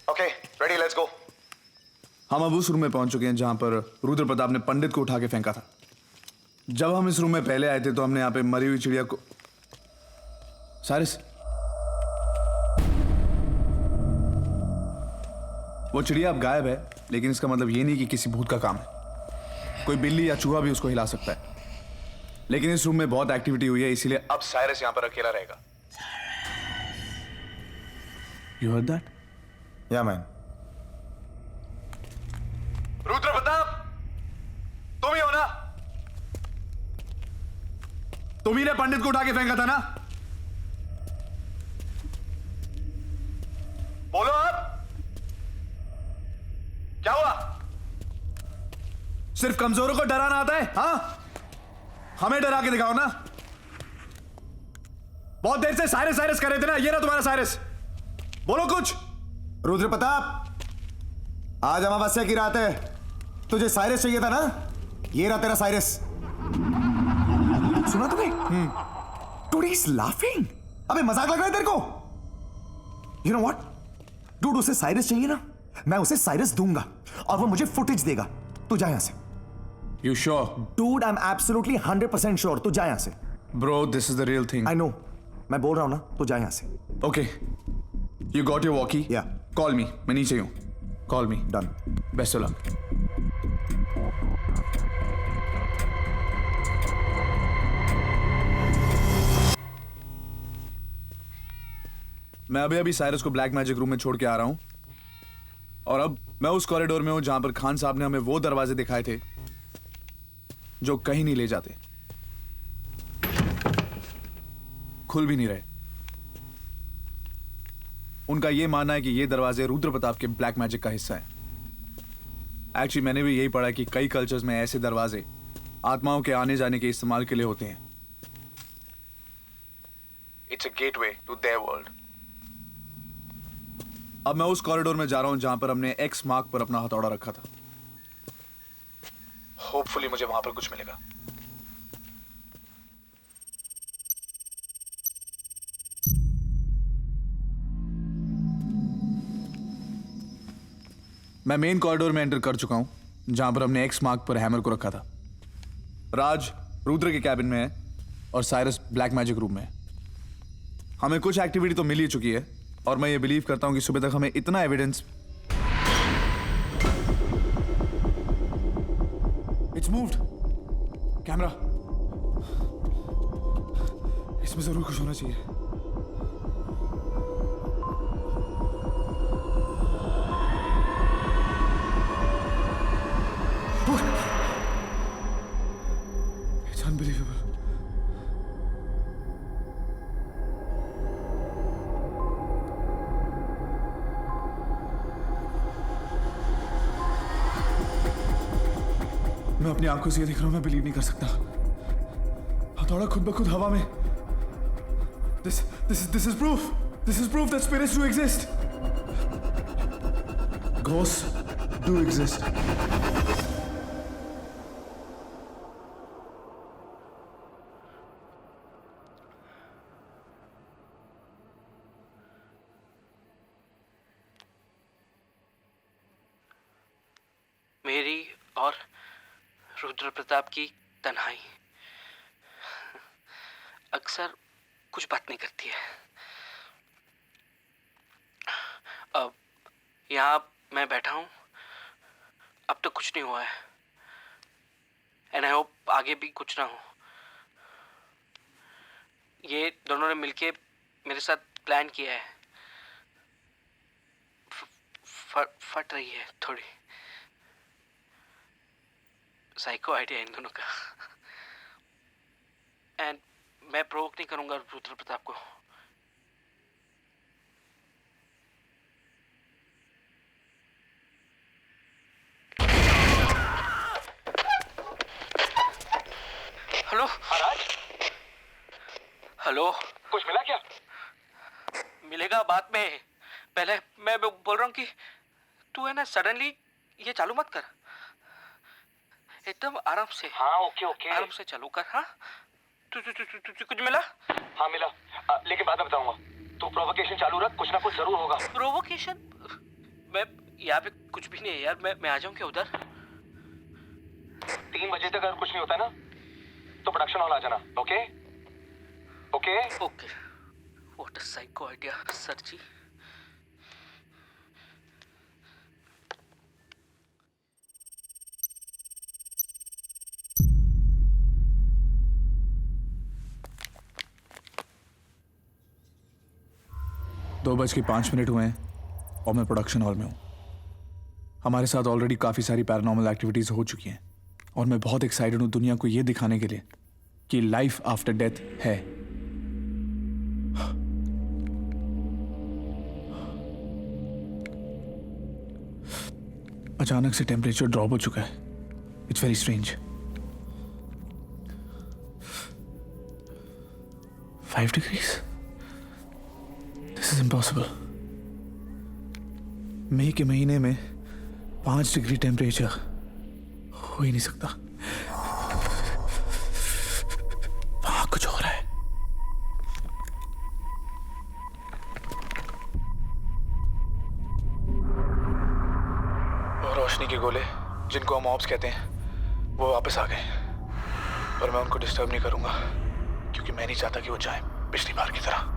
Okay ready, let's go. हम अब उस रूम में पहुंच चुके हैं जहां पर रुद्र प्रताप ने पंडित को उठा के फेंका था। जब हम इस रूम में पहले आए थे तो हमने यहां पे मरी हुई चिड़िया को। सारिस, वो चिड़िया अब गायब है, लेकिन इसका मतलब ये नहीं कि किसी भूत का काम है। कोई बिल्ली या चूहा भी उसको हिला सकता है। लेकिन इस रूम में बहुत एक्टिविटी हुई है, इसीलिए अब साइरस यहां पर अकेला रहेगा। You heard that? या मैन। रुद्र प्रताप, तुम ही हो ना? तुम ही ने पंडित को उठा के फेंका था ना? बोलो आप, क्या हुआ? सिर्फ कमजोरों को डराना आता है? हाँ, हमें डरा के दिखाओ ना। बहुत देर से साइरस साइरस कर रहे थे ना, ये ना तुम्हारा साइरस। बोलो कुछ। रुद्र प्रताप, आज अमावस्या की रात है, तुझे साइरस चाहिए था ना? ये रहा तेरा साइरस। सुना तुम्हें? Today is laughing. अबे मजाक लग रहा है तेरे को? यू नो व्हाट, डूड उसे साइरस चाहिए ना, मैं उसे साइरस दूंगा और वो मुझे फुटेज देगा। तू जा यहां से। You sure? Dude I am absolutely 100% sure. तू जा यहां से। Bro, this is the real thing. I know, मैं बोल रहा हूं ना, तू जा यहां से। Okay. You got your walkie? Yeah. Call me. मैं नीचे हूँ. Call me. Done. Best of luck. मैं अभी साइरस को ब्लैक मैजिक रूम में छोड़ के आ रहा हूं और अब मैं उस कॉरिडोर में हूं जहां पर खान साहब ने हमें वो दरवाजे दिखाए थे जो कहीं नहीं ले जाते, खुल भी नहीं रहे। उनका यह मानना है कि ये दरवाजे रुद्र प्रताप के ब्लैक मैजिक का हिस्सा है। एक्चुअली मैंने भी यही पढ़ा कि कई कल्चर्स में ऐसे दरवाजे आत्माओं के आने जाने के इस्तेमाल के लिए होते हैं। It's a gateway to their world. अब मैं उस कॉरिडोर में जा रहा हूं जहां पर हमने एक्स मार्क पर अपना हथौड़ा रखा था। होपफुली मुझे वहां पर कुछ मिलेगा। मैं मेन कॉरिडोर में एंटर कर चुका हूं जहां पर हमने एक्स मार्क पर हैमर को रखा था। राज रुद्र के कैबिन में है और साइरस ब्लैक मैजिक रूम में है। हमें कुछ एक्टिविटी तो मिल ही चुकी है और मैं ये बिलीव करता हूं कि सुबह तक हमें इतना एविडेंस। It's moved. कैमरा, इसमें जरूर कुछ होना चाहिए। It's unbelievable. मैं अपनी आंखों से ये देख रहा हूं, मैं बिलीव नहीं कर सकता। हथौड़ा खुद ब खुद हवा में। This is proof. This is proof that spirits do exist. Ghosts do exist. मेरी और रुद्र प्रताप की तन्हाई अक्सर कुछ बात नहीं करती है। अब यहाँ मैं बैठा हूँ, अब तक कुछ नहीं हुआ है एंड आई होप आगे भी कुछ ना हो। ये दोनों ने मिलके मेरे साथ प्लान किया है। फट रही है थोड़ी साइको आइडिया इन दोनों का एंड मैं प्रोवोक नहीं करूंगा रुद्र प्रताप को। हेलो हेलो, कुछ मिला क्या? मिलेगा बाद में। पहले मैं बोल रहा हूँ कि तू है ना सडनली ये चालू मत कर, एकदम आराम से। हाँ ओके ओके, आराम से चालू कर। हाँ तू कुछ मिला? हाँ मिला, लेकिन बाद में बताऊंगा। तू प्रोवोकेशन चालू रख, कुछ ना कुछ जरूर होगा। प्रोवोकेशन? मैं यहाँ पे कुछ भी नहीं है यार। मैं आ जाऊँ क्या उधर? 3 बजे तक अगर कुछ नहीं होता ना तो प्रोडक्शन हॉल आ जाना। Okay okay okay. What a psycho idea sir ji. दो 2:05 हुए हैं और मैं प्रोडक्शन हॉल में हूं। हमारे साथ ऑलरेडी काफी सारी पैरानॉर्मल एक्टिविटीज हो चुकी हैं और मैं बहुत एक्साइटेड हूं दुनिया को यह दिखाने के लिए कि लाइफ आफ्टर डेथ है। अचानक से टेम्परेचर ड्रॉप हो चुका है। It's very strange. 5 degrees? This is impossible. मई के महीने में 5 डिग्री टेम्परेचर हो ही नहीं सकता। वहां कुछ हो रहा है। के गोले, जिनको हम ऑप्स कहते हैं, वो वापस आ गए। पर मैं उनको डिस्टर्ब नहीं करूंगा, क्योंकि मैं नहीं चाहता कि वो जाए पिछली बार की तरह।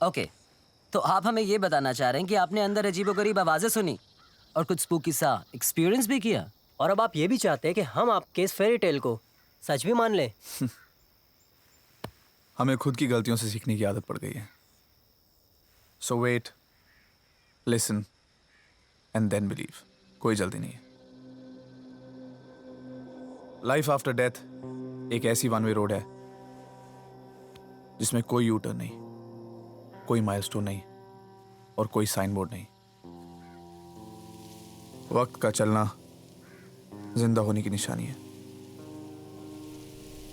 ओके, तो आप हमें ये बताना चाह रहे हैं कि आपने अंदर अजीबोगरीब आवाजें सुनी और कुछ स्पूकी सा एक्सपीरियंस भी किया, और अब आप ये भी चाहते हैं कि हम आपके इस फेरी टेल को सच भी मान लें। हमें खुद की गलतियों से सीखने की आदत पड़ गई है। So wait, listen and then believe. कोई जल्दी नहीं है। लाइफ आफ्टर डेथ एक ऐसी वन वे रोड है जिसमें कोई यू टर्न नहीं, कोई माइलस्टोन नहीं और कोई साइन बोर्ड नहीं। वक्त का चलना जिंदा होने की निशानी है।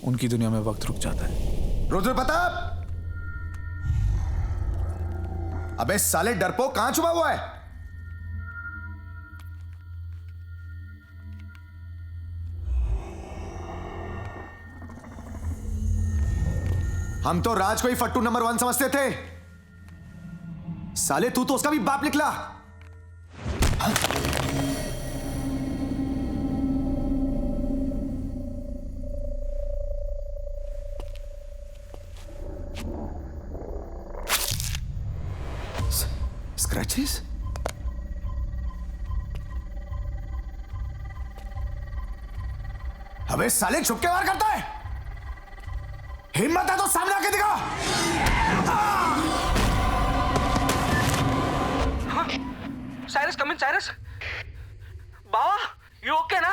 उनकी दुनिया में वक्त रुक जाता है। रुद्र प्रताप! अबे साले डरपोक, कहां छुपा हुआ है? हम तो राज को ही फट्टू नंबर 1 समझते थे। साले तू तो उसका भी बाप निकला। स्क्रैचेस? अबे साले छुप के वार करता है। हिम्मत है तो सामने आके दिखा। Cyrus, come in Cyrus. Baba, you okay ना?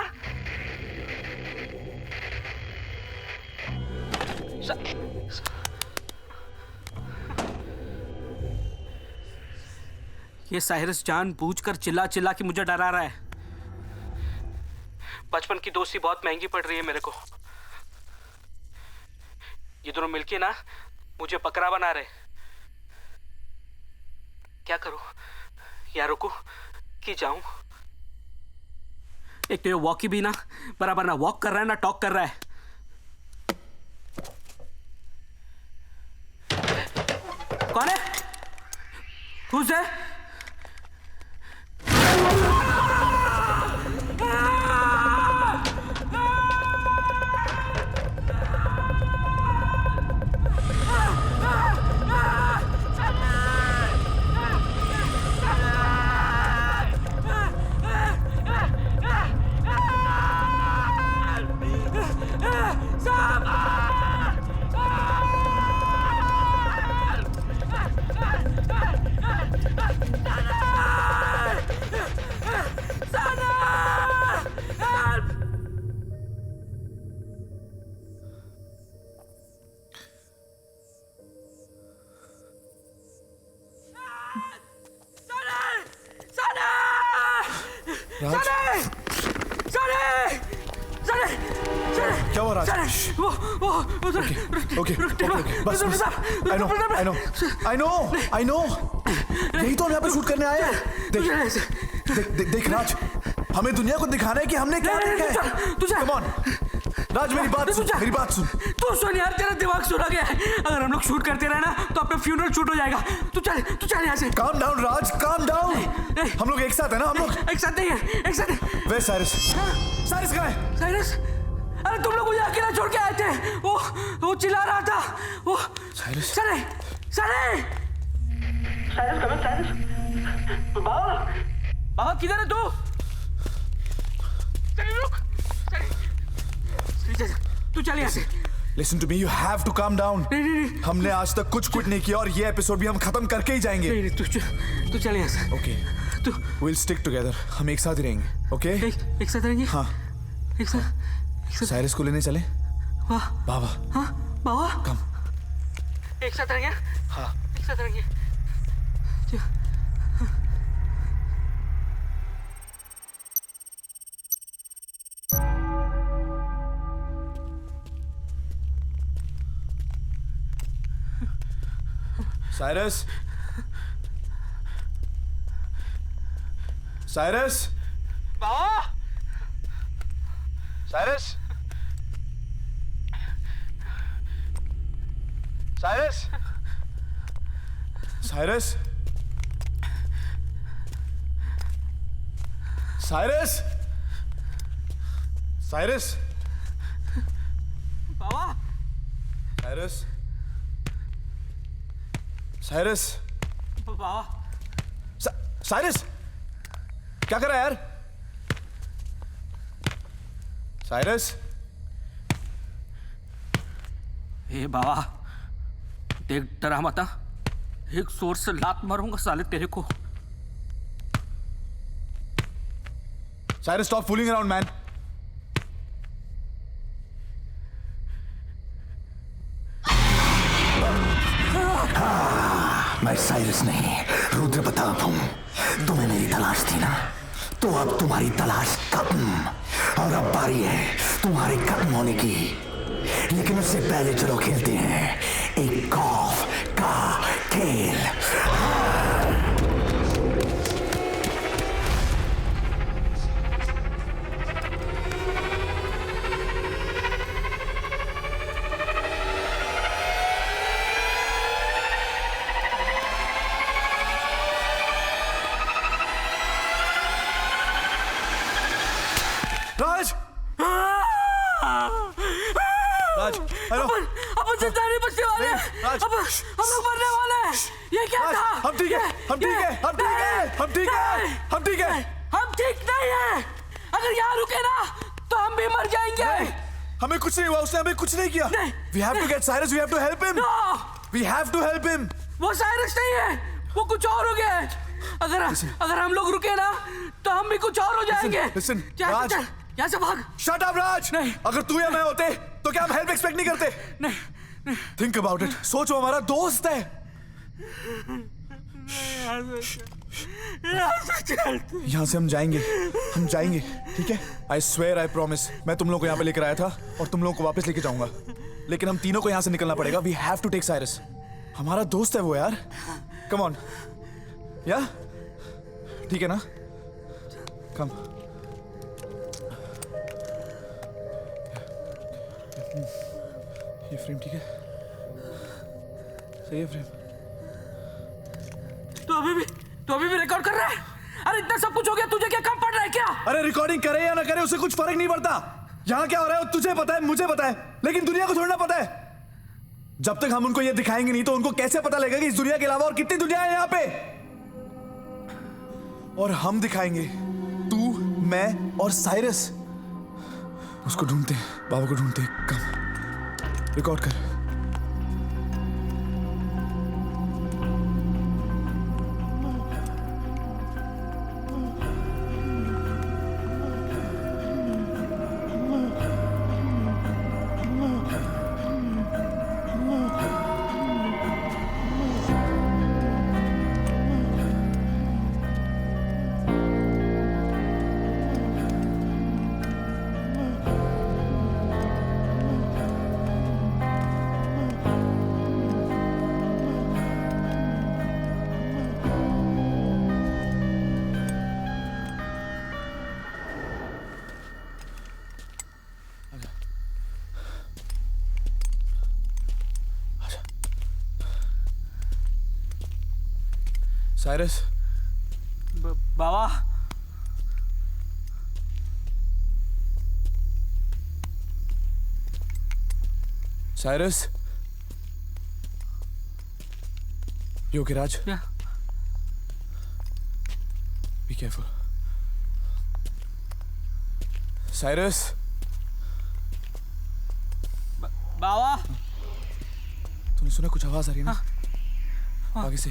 ये साइरस जानबूझकर चिल्ला चिल्ला के मुझे डरा रहा है। बचपन की दोस्ती बहुत महंगी पड़ रही है मेरे को। ये दोनों मिलके ना मुझे बकरा बना रहे। क्या करूं? या रुकूं कि जाऊं? एक तो ये वॉकी भी ना बराबर ना वॉक कर रहा है ना टॉक कर रहा है। कौन है? Who's there? क्या हुआ राज? ओके, बस आई नो यही तो हम यहाँ पे शूट करने आए हैं। देख राज, हमें दुनिया को दिखाना है कि हमने क्या देखा है। कम ऑन राज, मेरी बात सुन। तू सुन यार, तेरा दिमाग सुना गया है। अगर हम लोग शूट करते रहे ना तो अपना फ्यूनरल शूट हो जाएगा। तू चल यहाँ से। काम डाउन राज, काम डाउन। हम लोग एक साथ है ना? हम लोग एक साथ नहीं है, एक साथ। वे साइरस कहाँ है? साइरस, अरे तुम लोग मुझे अकेला छोड़ के आए थे। वो चिल्ला रहा था। वो साइरस, साइरस कम इन साइरस। बाबा किधर है तू? चल रुक। तू चल यहाँ से। Listen to me, you have to calm down. हमने आज तक कुछ क्विट नहीं किया और ये एपिसोड भी हम खत्म करके ही जाएंगे। तू चल यहाँ से। Okay. We'll stick together. हम एक साथ ही रहेंगे। Okay? एक साथ रहेंगे? हाँ। एक साथ। साइरस को लेने चले? वाह। बाबा। हाँ बाबा। कम। एक साथ रहेंगे? हाँ। एक साथ रहेंगे। Cyrus? Cyrus? बाबा! Cyrus? Cyrus? Cyrus? Cyrus? Cyrus? बाबा! Cyrus? साइरस साइरस क्या कर रहा है यार? साइरस ए बाबा देख डरा मत, एक जोर से लात मारूंगा साले तेरे को। Cyrus stop fooling around man. मैं साइरस नहीं, रुद्र प्रताप हूं। तुम्हें मेरी तलाश थी ना, तो अब तुम्हारी तलाश खत्म और अब बारी है तुम्हारे खत्म होने की। लेकिन उससे पहले चलो खेलते हैं एक खौफ का खेल। राज! राज, हेलो। अपन जिंदा नहीं बचने वाले। राज, हम लोग मरने वाले हैं। ये क्या था? हम ठीक है, हम ठीक है, हम ठीक है, हम ठीक है, हम ठीक है। हम ठीक नहीं है। अगर यहाँ रुके ना तो हम भी मर जाएंगे। हमें कुछ नहीं हुआ, उसने हमें कुछ नहीं किया। We have to get Cyrus, we have to help him. We have to help him. वो साइरस नहीं है, वो कुछ और हो गया है। अगर हम लोग रुके ना तो हम भी कुछ और हो जाएंगे। Listen, राज, यहाँ से भाग। Shut up, राज। नहीं, अगर तू या मैं होते तो क्या हम हेल्प एक्सपेक्ट नहीं करते? नहीं। Think about it. सोचो, हमारा दोस्त है। यहाँ से हम जाएंगे, ठीक है? I swear, I promise. मैं तुम लोगों को यहाँ पे लेकर आया था और तुम लोगों को वापस लेके जाऊंगा। लेकिन हम तीनों को यहाँ से निकलना पड़ेगा। We have to take Cyrus. हमारा दोस्त है वो यार। Come on. या? ठीक है ना? Come. ये फ्रेम ठीक है? सही है फ्रेम? तू अभी भी रिकॉर्ड कर रहा है? अरे इतना सब कुछ हो गया, तुझे क्या कम पड़ रहा है क्या? अरे रिकॉर्डिंग करे या ना करे उससे कुछ फर्क नहीं पड़ता। यहाँ क्या हो रहा है तुझे पता है, मुझे पता है, लेकिन दुनिया को थोड़ा ना पता है। जब तक हम उनको ये दिखाएंगे नहीं तो उनको कैसे पता लगेगा कि इस दुनिया के अलावा और कितनी दुनिया है यहाँ पे? और हम दिखाएंगे, तू, मैं और साइरस। उसको ढूंढते, बाबा को ढूंढते। कम रिकॉर्ड कर। Cyrus, Baba Cyrus, you okay, Raj? Yeah. Be careful. Cyrus, बाबा तूने सुना कुछ आवाज आ रही है ना? आगे से।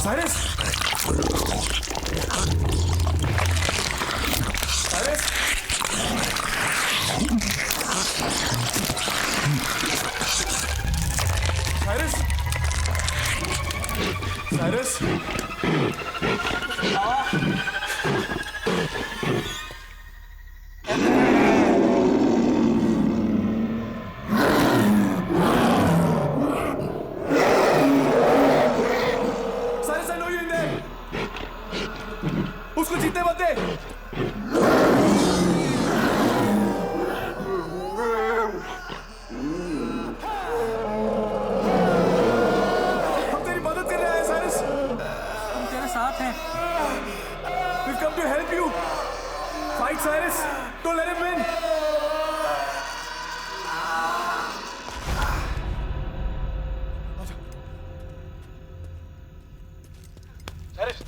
Cyrus! Cyrus! Cyrus! Cyrus! Cyrus, I know you're in there. उसको जीतने मत दे। हम तेरी मदद कर रहे हैं साइरस। हम तेरे साथ हैं। We've come to help you. Fight Cyrus. Don't let him win. Cyrus.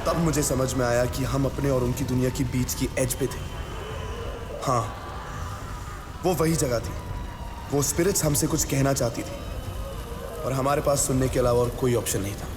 तब मुझे समझ में आया कि हम अपने और उनकी दुनिया की बीच की एज पे थे। हाँ, वो वही जगह थी। वो स्पिरिट्स हमसे कुछ कहना चाहती थी और हमारे पास सुनने के अलावा और कोई ऑप्शन नहीं था।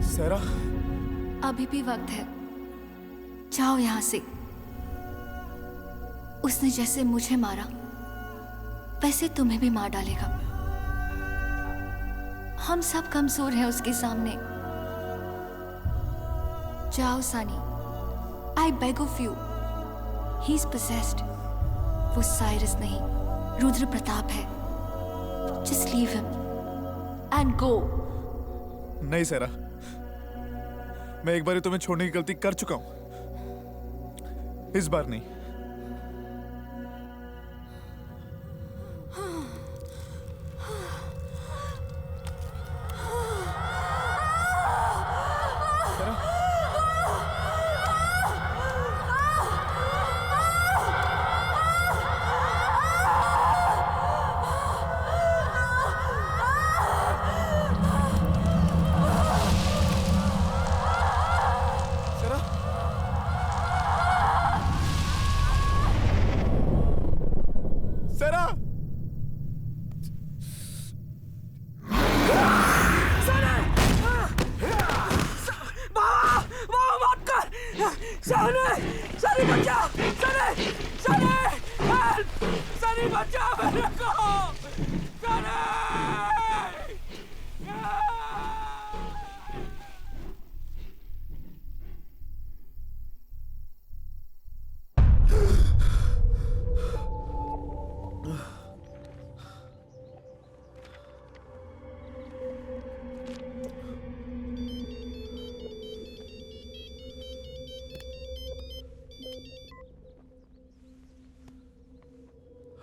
सेरा, अभी भी वक्त है, जाओ यहाँ से। उसने जैसे मुझे मारा वैसे तुम्हें भी मार डालेगा। हम सब कमजोर हैं उसके सामने। जाओ सानी, I beg of you. He is possessed। वो साइरस नहीं, रुद्र प्रताप है। Just leave him and go. नहीं सेरा, मैं एक बार तुम्हें छोड़ने की गलती कर चुका हूं, इस बार नहीं।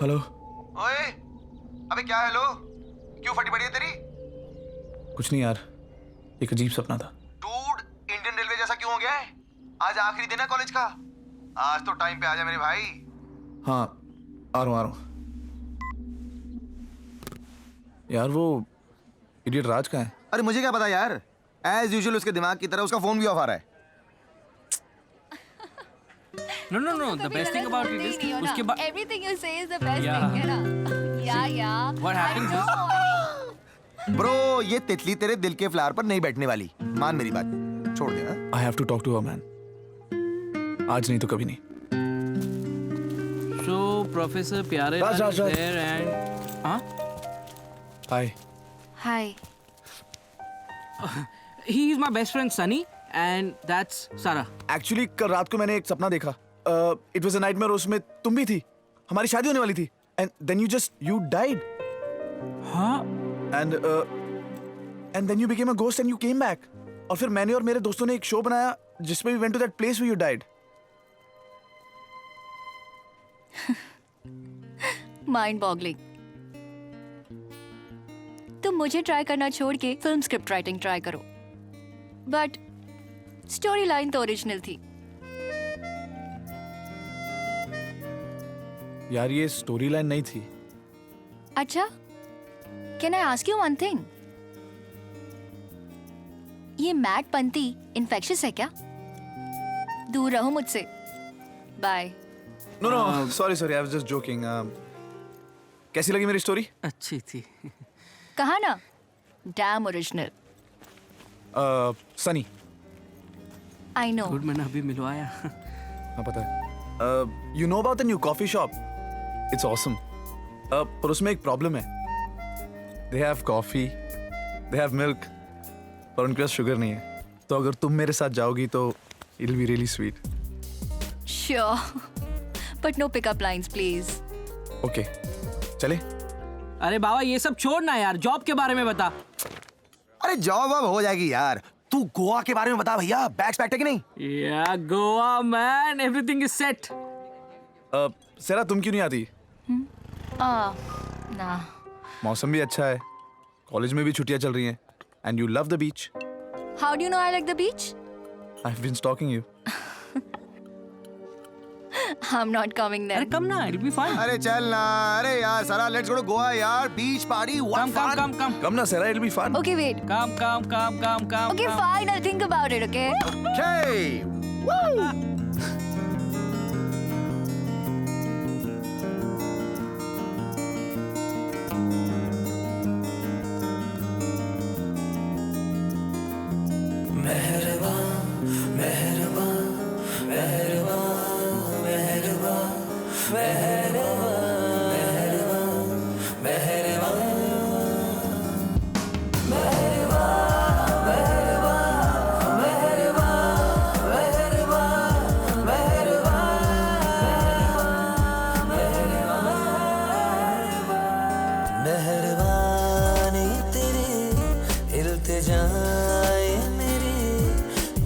हेलो। ओए, अबे क्या हेलो? क्यों फटी पड़ी है तेरी? कुछ नहीं यार, एक अजीब सपना था। डूड, इंडियन रेलवे जैसा क्यों हो गया है? आज आखिरी दिन है कॉलेज का। आज तो टाइम पे आ जा मेरे भाई। हाँ, आ रहा हूँ। यार वो इडियट राज कहाँ है? अरे मुझे क्या पता यार, एज यूजुअल उसके दिमाग की तरह उसका फोन भी ऑफ आ रहा है। No, the best thing about it is उसके बाद Everything you say is the best Yeah. thing, है ना? Yeah. what happens is bro, ये तितली तेरे दिल के फ्लावर पर नहीं बैठने वाली। मान मेरी बात, छोड़ दे। I have to talk to her man. आज नहीं तो कभी नहीं। so Professor प्यारे राज, is राज। there and हाँ हाय। Hi. he is my best friend Sunny and that's Sarah. Actually कल रात को मैंने एक सपना देखा। इट वाज अ नाइटमेयर, उसमें तुम भी थी। हमारी शादी होने वाली थी एंड देन यू डाइड। हाँ and then you became a ghost and you came back. और फिर मैंने और मेरे दोस्तों ने एक शो बनाया जिसमें we went to that place where you died. Mind boggling. तुम मुझे ट्राई करना छोड़ के फिल्म स्क्रिप्ट राइटिंग ट्राई करो। बट स्टोरी लाइन तो ओरिजिनल थी। यार ये स्टोरी लाइन नहीं थी। अच्छा, can I ask you one thing? ये मैट पंती इन्फेक्शियस है क्या? दूर रहो मुझसे। Bye. No, sorry, I was just joking. कैसी लगी मेरी स्टोरी? अच्छी थी। कहा ना, damn original. Sunny. I know. Good, मैंने अभी मिलवाया। हाँ पता है। You know about the new coffee shop? It's awesome. पर उसमें एक प्रॉब्लम है। They have coffee, they have milk, पर उनके पास शुगर नहीं है। तो अगर तुम मेरे साथ जाओगी तो it will be really sweet. Sure, but no pickup lines please. Okay, चले? अरे बाबा ये सब छोड़ना यार, जॉब के बारे में बता। अरे जॉब अब हो जाएगी यार। तू गोवा के बारे में बता भैया, बैग्स पैक्ड है कि नहीं? या Goa man, everything is set. Sera तुम क्यों नहीं आती? ना। मौसम भी अच्छा है, कॉलेज में भी छुट्टियां चल रही हैं, and you love the beach. How do you know I like the beach? I have been stalking you. I'm not coming there. अरे कम ना, it'll be fun. अरे चल ना। अरे यार सारा, लेट्स गो टू गोवा यार। Beach party, what fun. Come ना Sera, it will be fun. Okay, wait. Come. Okay, fine. I'll think about it, okay? Okay. Woo! मेहरबानी तेरी इल्तिजाए मेरी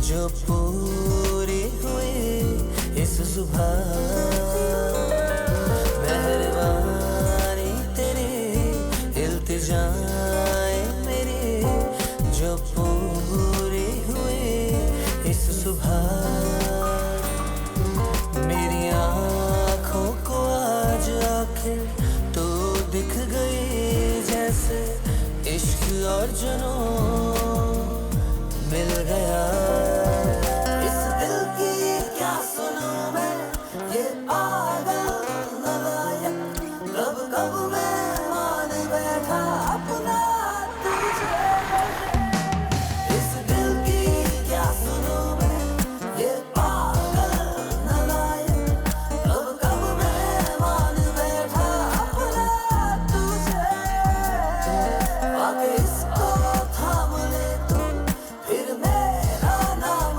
जो पूरी हुई इस सुबह। मेहरबानी तेरी इल्तिजाए मेरी जो पूरी हुई इस सुबह। मेरी आँखों को आज आखिर तो दिख गई जैसे इश्क और जुनून मिल गया। इस दिल की क्या सुनूं मैं, ये पागल नालायक, कब कब मैं मान बैठा अपना तुझे। इस दिल की क्या सुनूं मैं, ये पागल नालायक, कब कब मैं मान बैठा अपना तुझे। आके इसको थाम ले तू, फिर मेरा नाम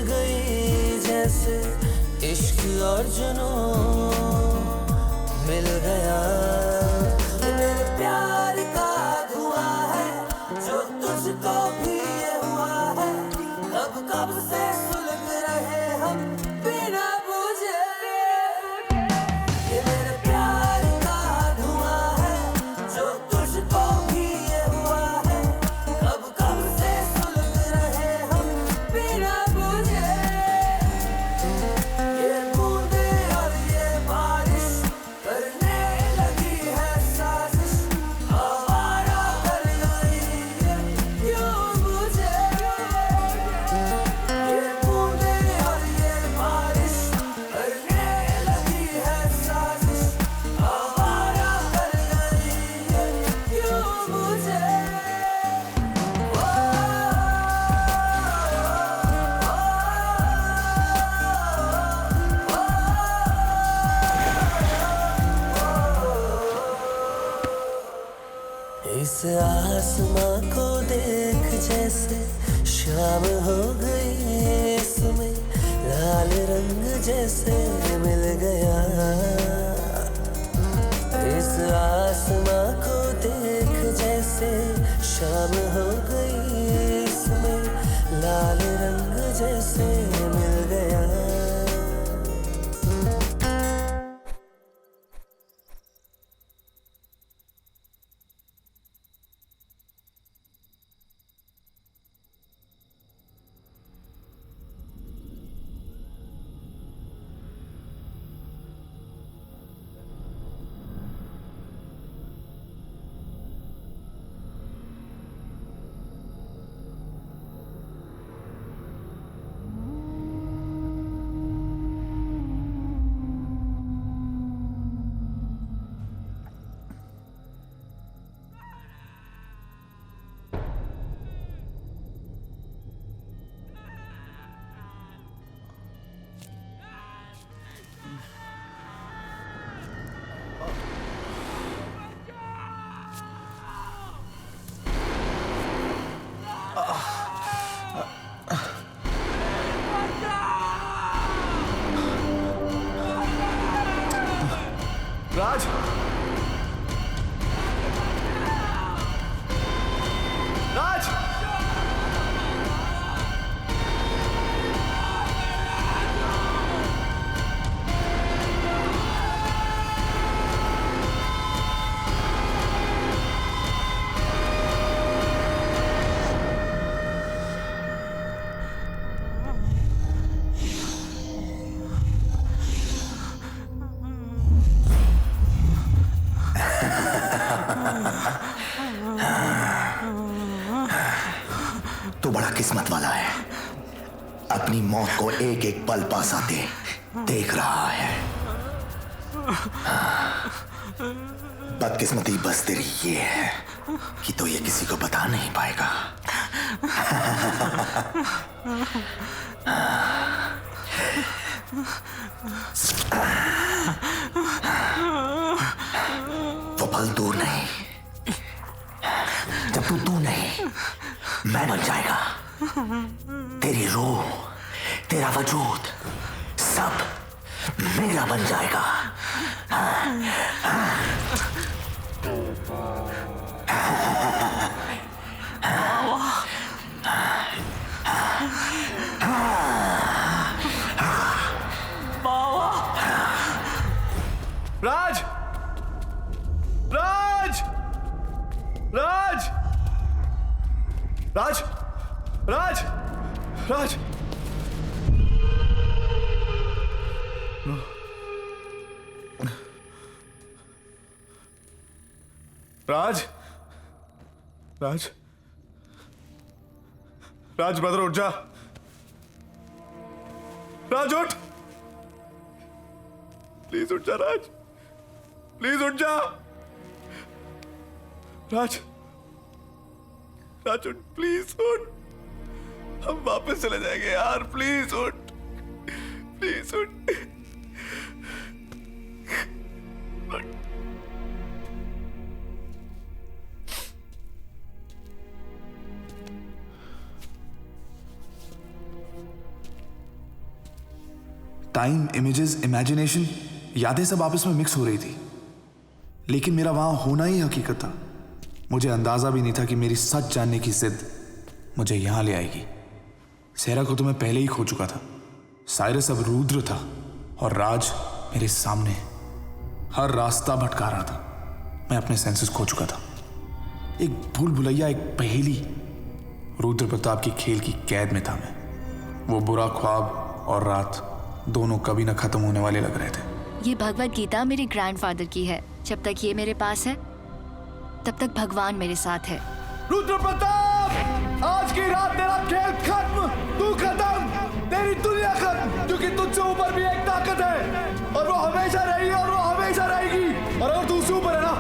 गई जैसे इश्क और जुनून मिल गया। मेरे प्यार का धुआं है जो तुझको भी ये हुआ है। कब कब से सुलग रहे हम बिना बुझे। ये मेरे प्यार का धुआं है जो तुझको भी ये हुआ है। कब कब से सुलग रहे हम बिना बुझे। ये बूंदे और ये बारिश करने लगी है साजिश। आवारा कर गई है क्यों मुझे। ये बूंदे और ये बारिश करने लगी है साजिश। आवारा कर गई है क्यों मुझे। इस आसमां को देख जैसे शाम हो गई। इसमें लाल रंग जैसे मिल गया। इस आसमां को देख जैसे शाम हो गई। इसमें लाल रंग जैसे मिल गया। राज, राज, तू बड़ा किस्मत वाला है। अपनी मौत को एक एक पल पास आते देख रहा है। बदकिस्मती बस तेरी ये है कि तो ये किसी को बता नहीं पाएगा। वो पल दूर नहीं, जब तू नहीं मैं बन जाएगा। तेरी रूह, तेरा वजूद सब मेरा बन जाएगा। राज, राज, राज, राज, राज, राज, राज, राज, राज, ब्रदर उठ जा। राज उठ, प्लीज उठ जा राज, प्लीज उठ जा। राज, राज उठ, प्लीज उठ। हम वापस चले जाएंगे यार, प्लीज उठ, प्लीज उठ। टाइम, इमेजेस, इमेजिनेशन, यादें सब आपस में मिक्स हो रही थी, लेकिन मेरा वहां होना ही हकीकत था। मुझे अंदाजा भी नहीं था कि मेरी सच जानने की जिद मुझे यहां ले आएगी। सेहरा को तो मैं पहले ही खो चुका था। साइरस अब रुद्र था और राज मेरे सामने हर रास्ता भटका रहा था। मैं अपने सेंसेस खो चुका था। एक भूल भुलैया, एक पहेली। रुद्र प्रताप की खेल की कैद में था मैं। वो बुरा ख्वाब और रात दोनों कभी न खत्म होने वाले लग रहे थे। ये भगवत गीता मेरे ग्रैंडफादर की है। जब तक ये मेरे पास है तब तक भगवान मेरे साथ है। रुद्र प्रताप, आज की रात तेरा खेल खत्म, तू खत्म, तेरी दुनिया खत्म, क्योंकि तुझसे ऊपर भी एक ताकत है और वो हमेशा रही और वो हमेशा रहेगी। और अगर तू उससे ऊपर है ना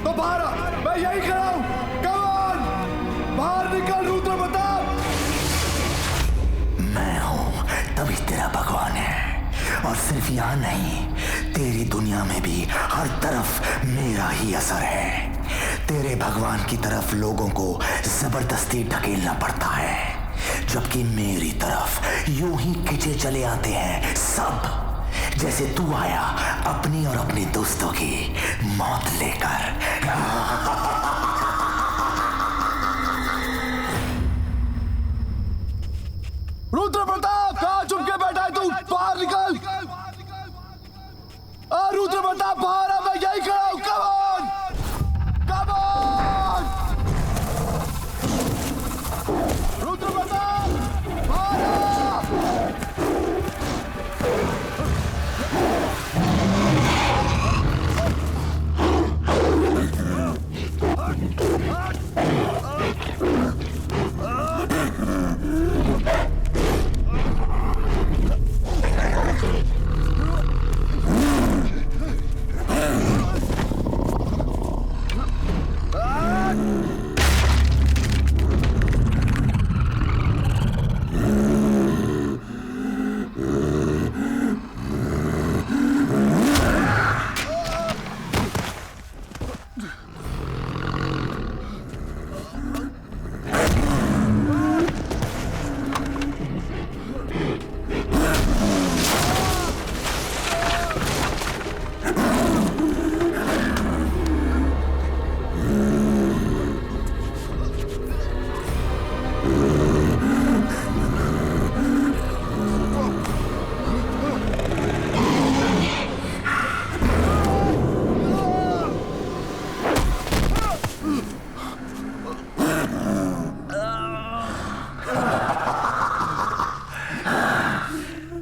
तो बाहर आ, मैं यही खड़ा हूं। कम ऑन, बाहर निकल रुद्र प्रताप। मैं हूं तभी तेरा भगवान है, और सिर्फ यहाँ नहीं, तेरी दुनिया में भी हर तरफ मेरा ही असर है। तेरे भगवान की तरफ लोगों को जबरदस्ती ढकेलना पड़ता है, जबकि मेरी तरफ यूं ही खिंचे चले आते हैं सब, जैसे तू आया अपनी और अपने दोस्तों की मौत लेकर। रुद्र प्रताप, कहाँ चुप के बैठा है तू? बाहर निकल। रुद्र प्रताप बाहर आ, मैं यही खड़ा हूं। Come on, come on. Rudra Pratap बाहर आ।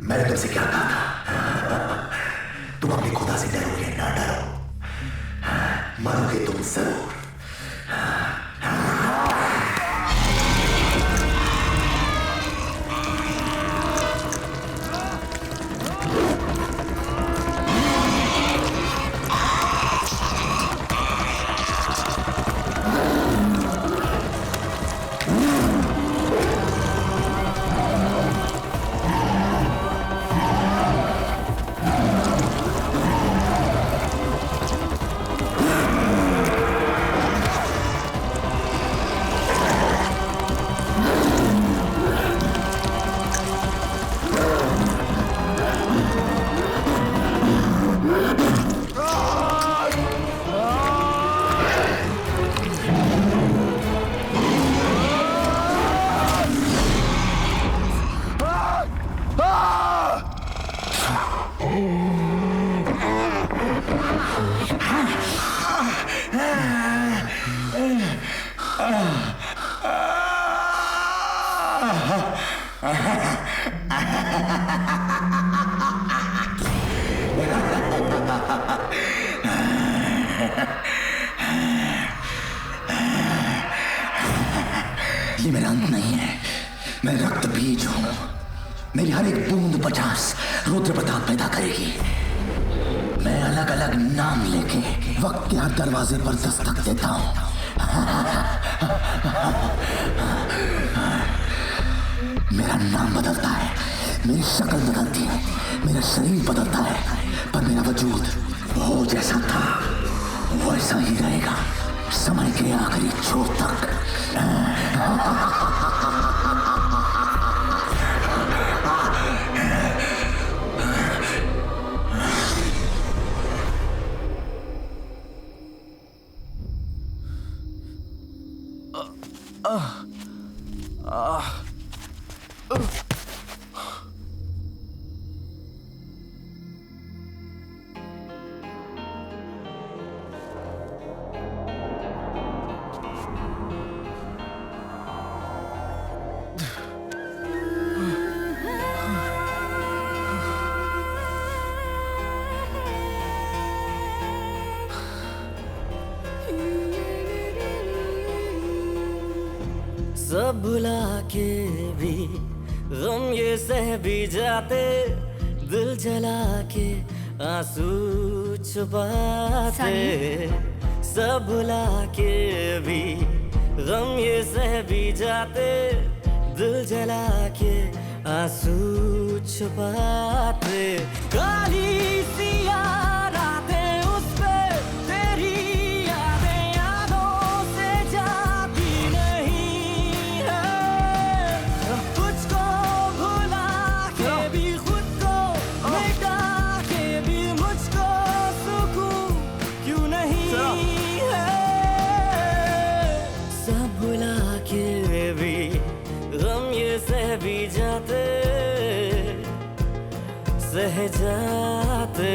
मैंने तुमसे क्या कहा था? तुम अपने खुदा से डरोगे ना डरो, मरोगे तुम जरूर। ये मेरा अंत नहीं है, मैं रक्त बीज हूं। मेरी हर एक बूंद 50 रुद्र प्रताप पैदा करेगी। मैं अलग अलग नाम लेके वक्त के हर दरवाजे पर दस्तक देता हूं। मेरा नाम बदलता है, मेरी शक्ल बदलती है, मेरा शरीर बदलता है, पर मेरा वजूद वो जैसा था वैसा ही रहेगा समय के आखिरी छोर तक। सब भुला के भी गम ये सह भी जाते, दिल जला के आंसू छुपाते। सब भुला के भी गम ये सह भी जाते, दिल जला के आंसू छुपाते। काली सी रातें उस पे तेरी यादें यादों से जाती नहीं है। तुझको भुला के भी खुद को मिटा के भी मुझको सुकून क्यों नहीं है। सब भुला के भी गम ये सह भी जाते, सह जाते।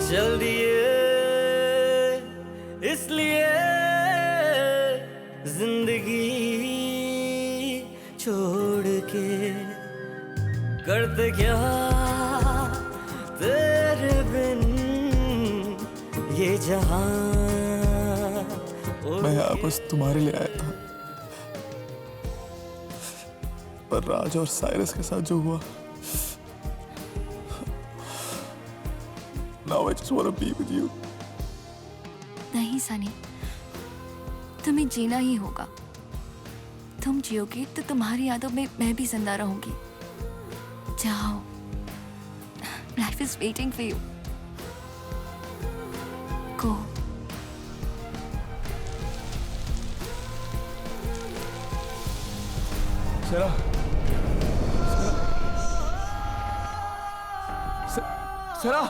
चल दिए इसलिए जिंदगी छोड़ के, करते क्या तेरे बिन ये जहां। मैं यहाँ बस तुम्हारे लिए आया था, पर राज और साइरस के साथ जो हुआ, now I just want to be with you. नहीं सनी, तुम्हें जीना ही होगा। तुम जियोगे तो तुम्हारी यादों में मैं भी जिंदा रहूंगी। जाओ, life is waiting for you. Go. Sera, Sera,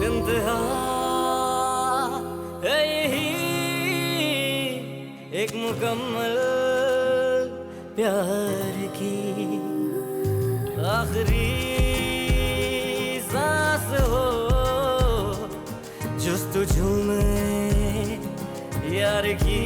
इंतहा है यही एक मुकम्मल प्यार की, आखिरी सांस हो जुस्तजू में यार की।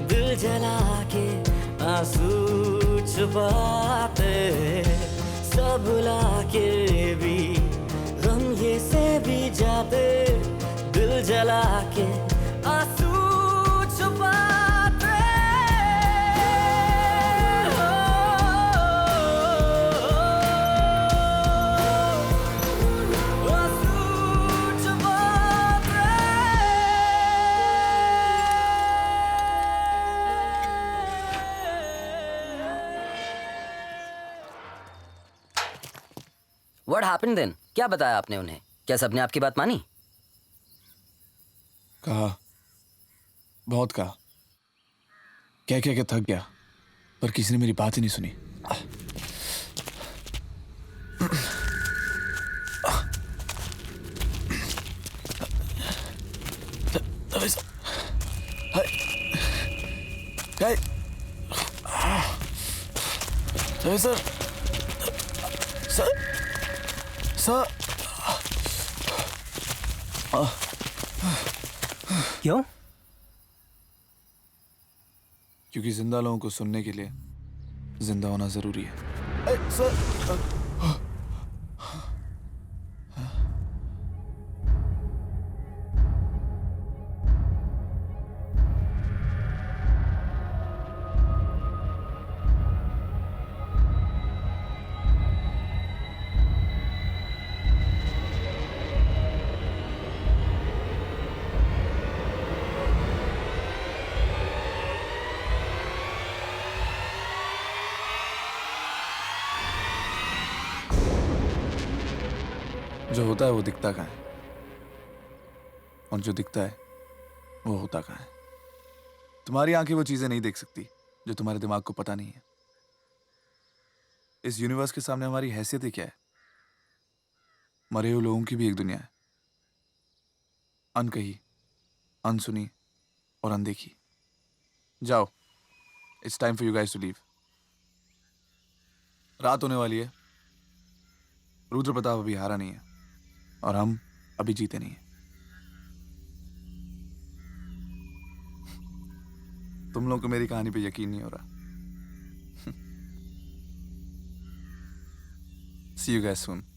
दिल जला के आंसू छुपाते, सब भुला के भी गम ये से भी जाते, दिल जला के आंसू छुपाते। What happened then? क्या बताया आपने उन्हें? क्या सबने आपकी बात मानी? कहा, बहुत कहा, क्या क्या क्या थक गया, पर किसी ने मेरी बात ही नहीं सुनी। सर, सर, क्यों? क्योंकि जिंदा लोगों को सुनने के लिए जिंदा होना जरूरी है। सर, जो होता है वो दिखता कहाँ है, और जो दिखता है वो होता कहाँ है। तुम्हारी आंखें वो चीजें नहीं देख सकती जो तुम्हारे दिमाग को पता नहीं है। इस यूनिवर्स के सामने हमारी हैसियत ही क्या है? मरे हुए लोगों की भी एक दुनिया है, अनकही, अनसुनी और अनदेखी। जाओ, it's time for you guys to leave. रात होने वाली है, रुद्र प्रताप अभी हारा नहीं है और हम अभी जीते नहीं है। तुम लोगों को मेरी कहानी पे यकीन नहीं हो रहा। See you guys soon.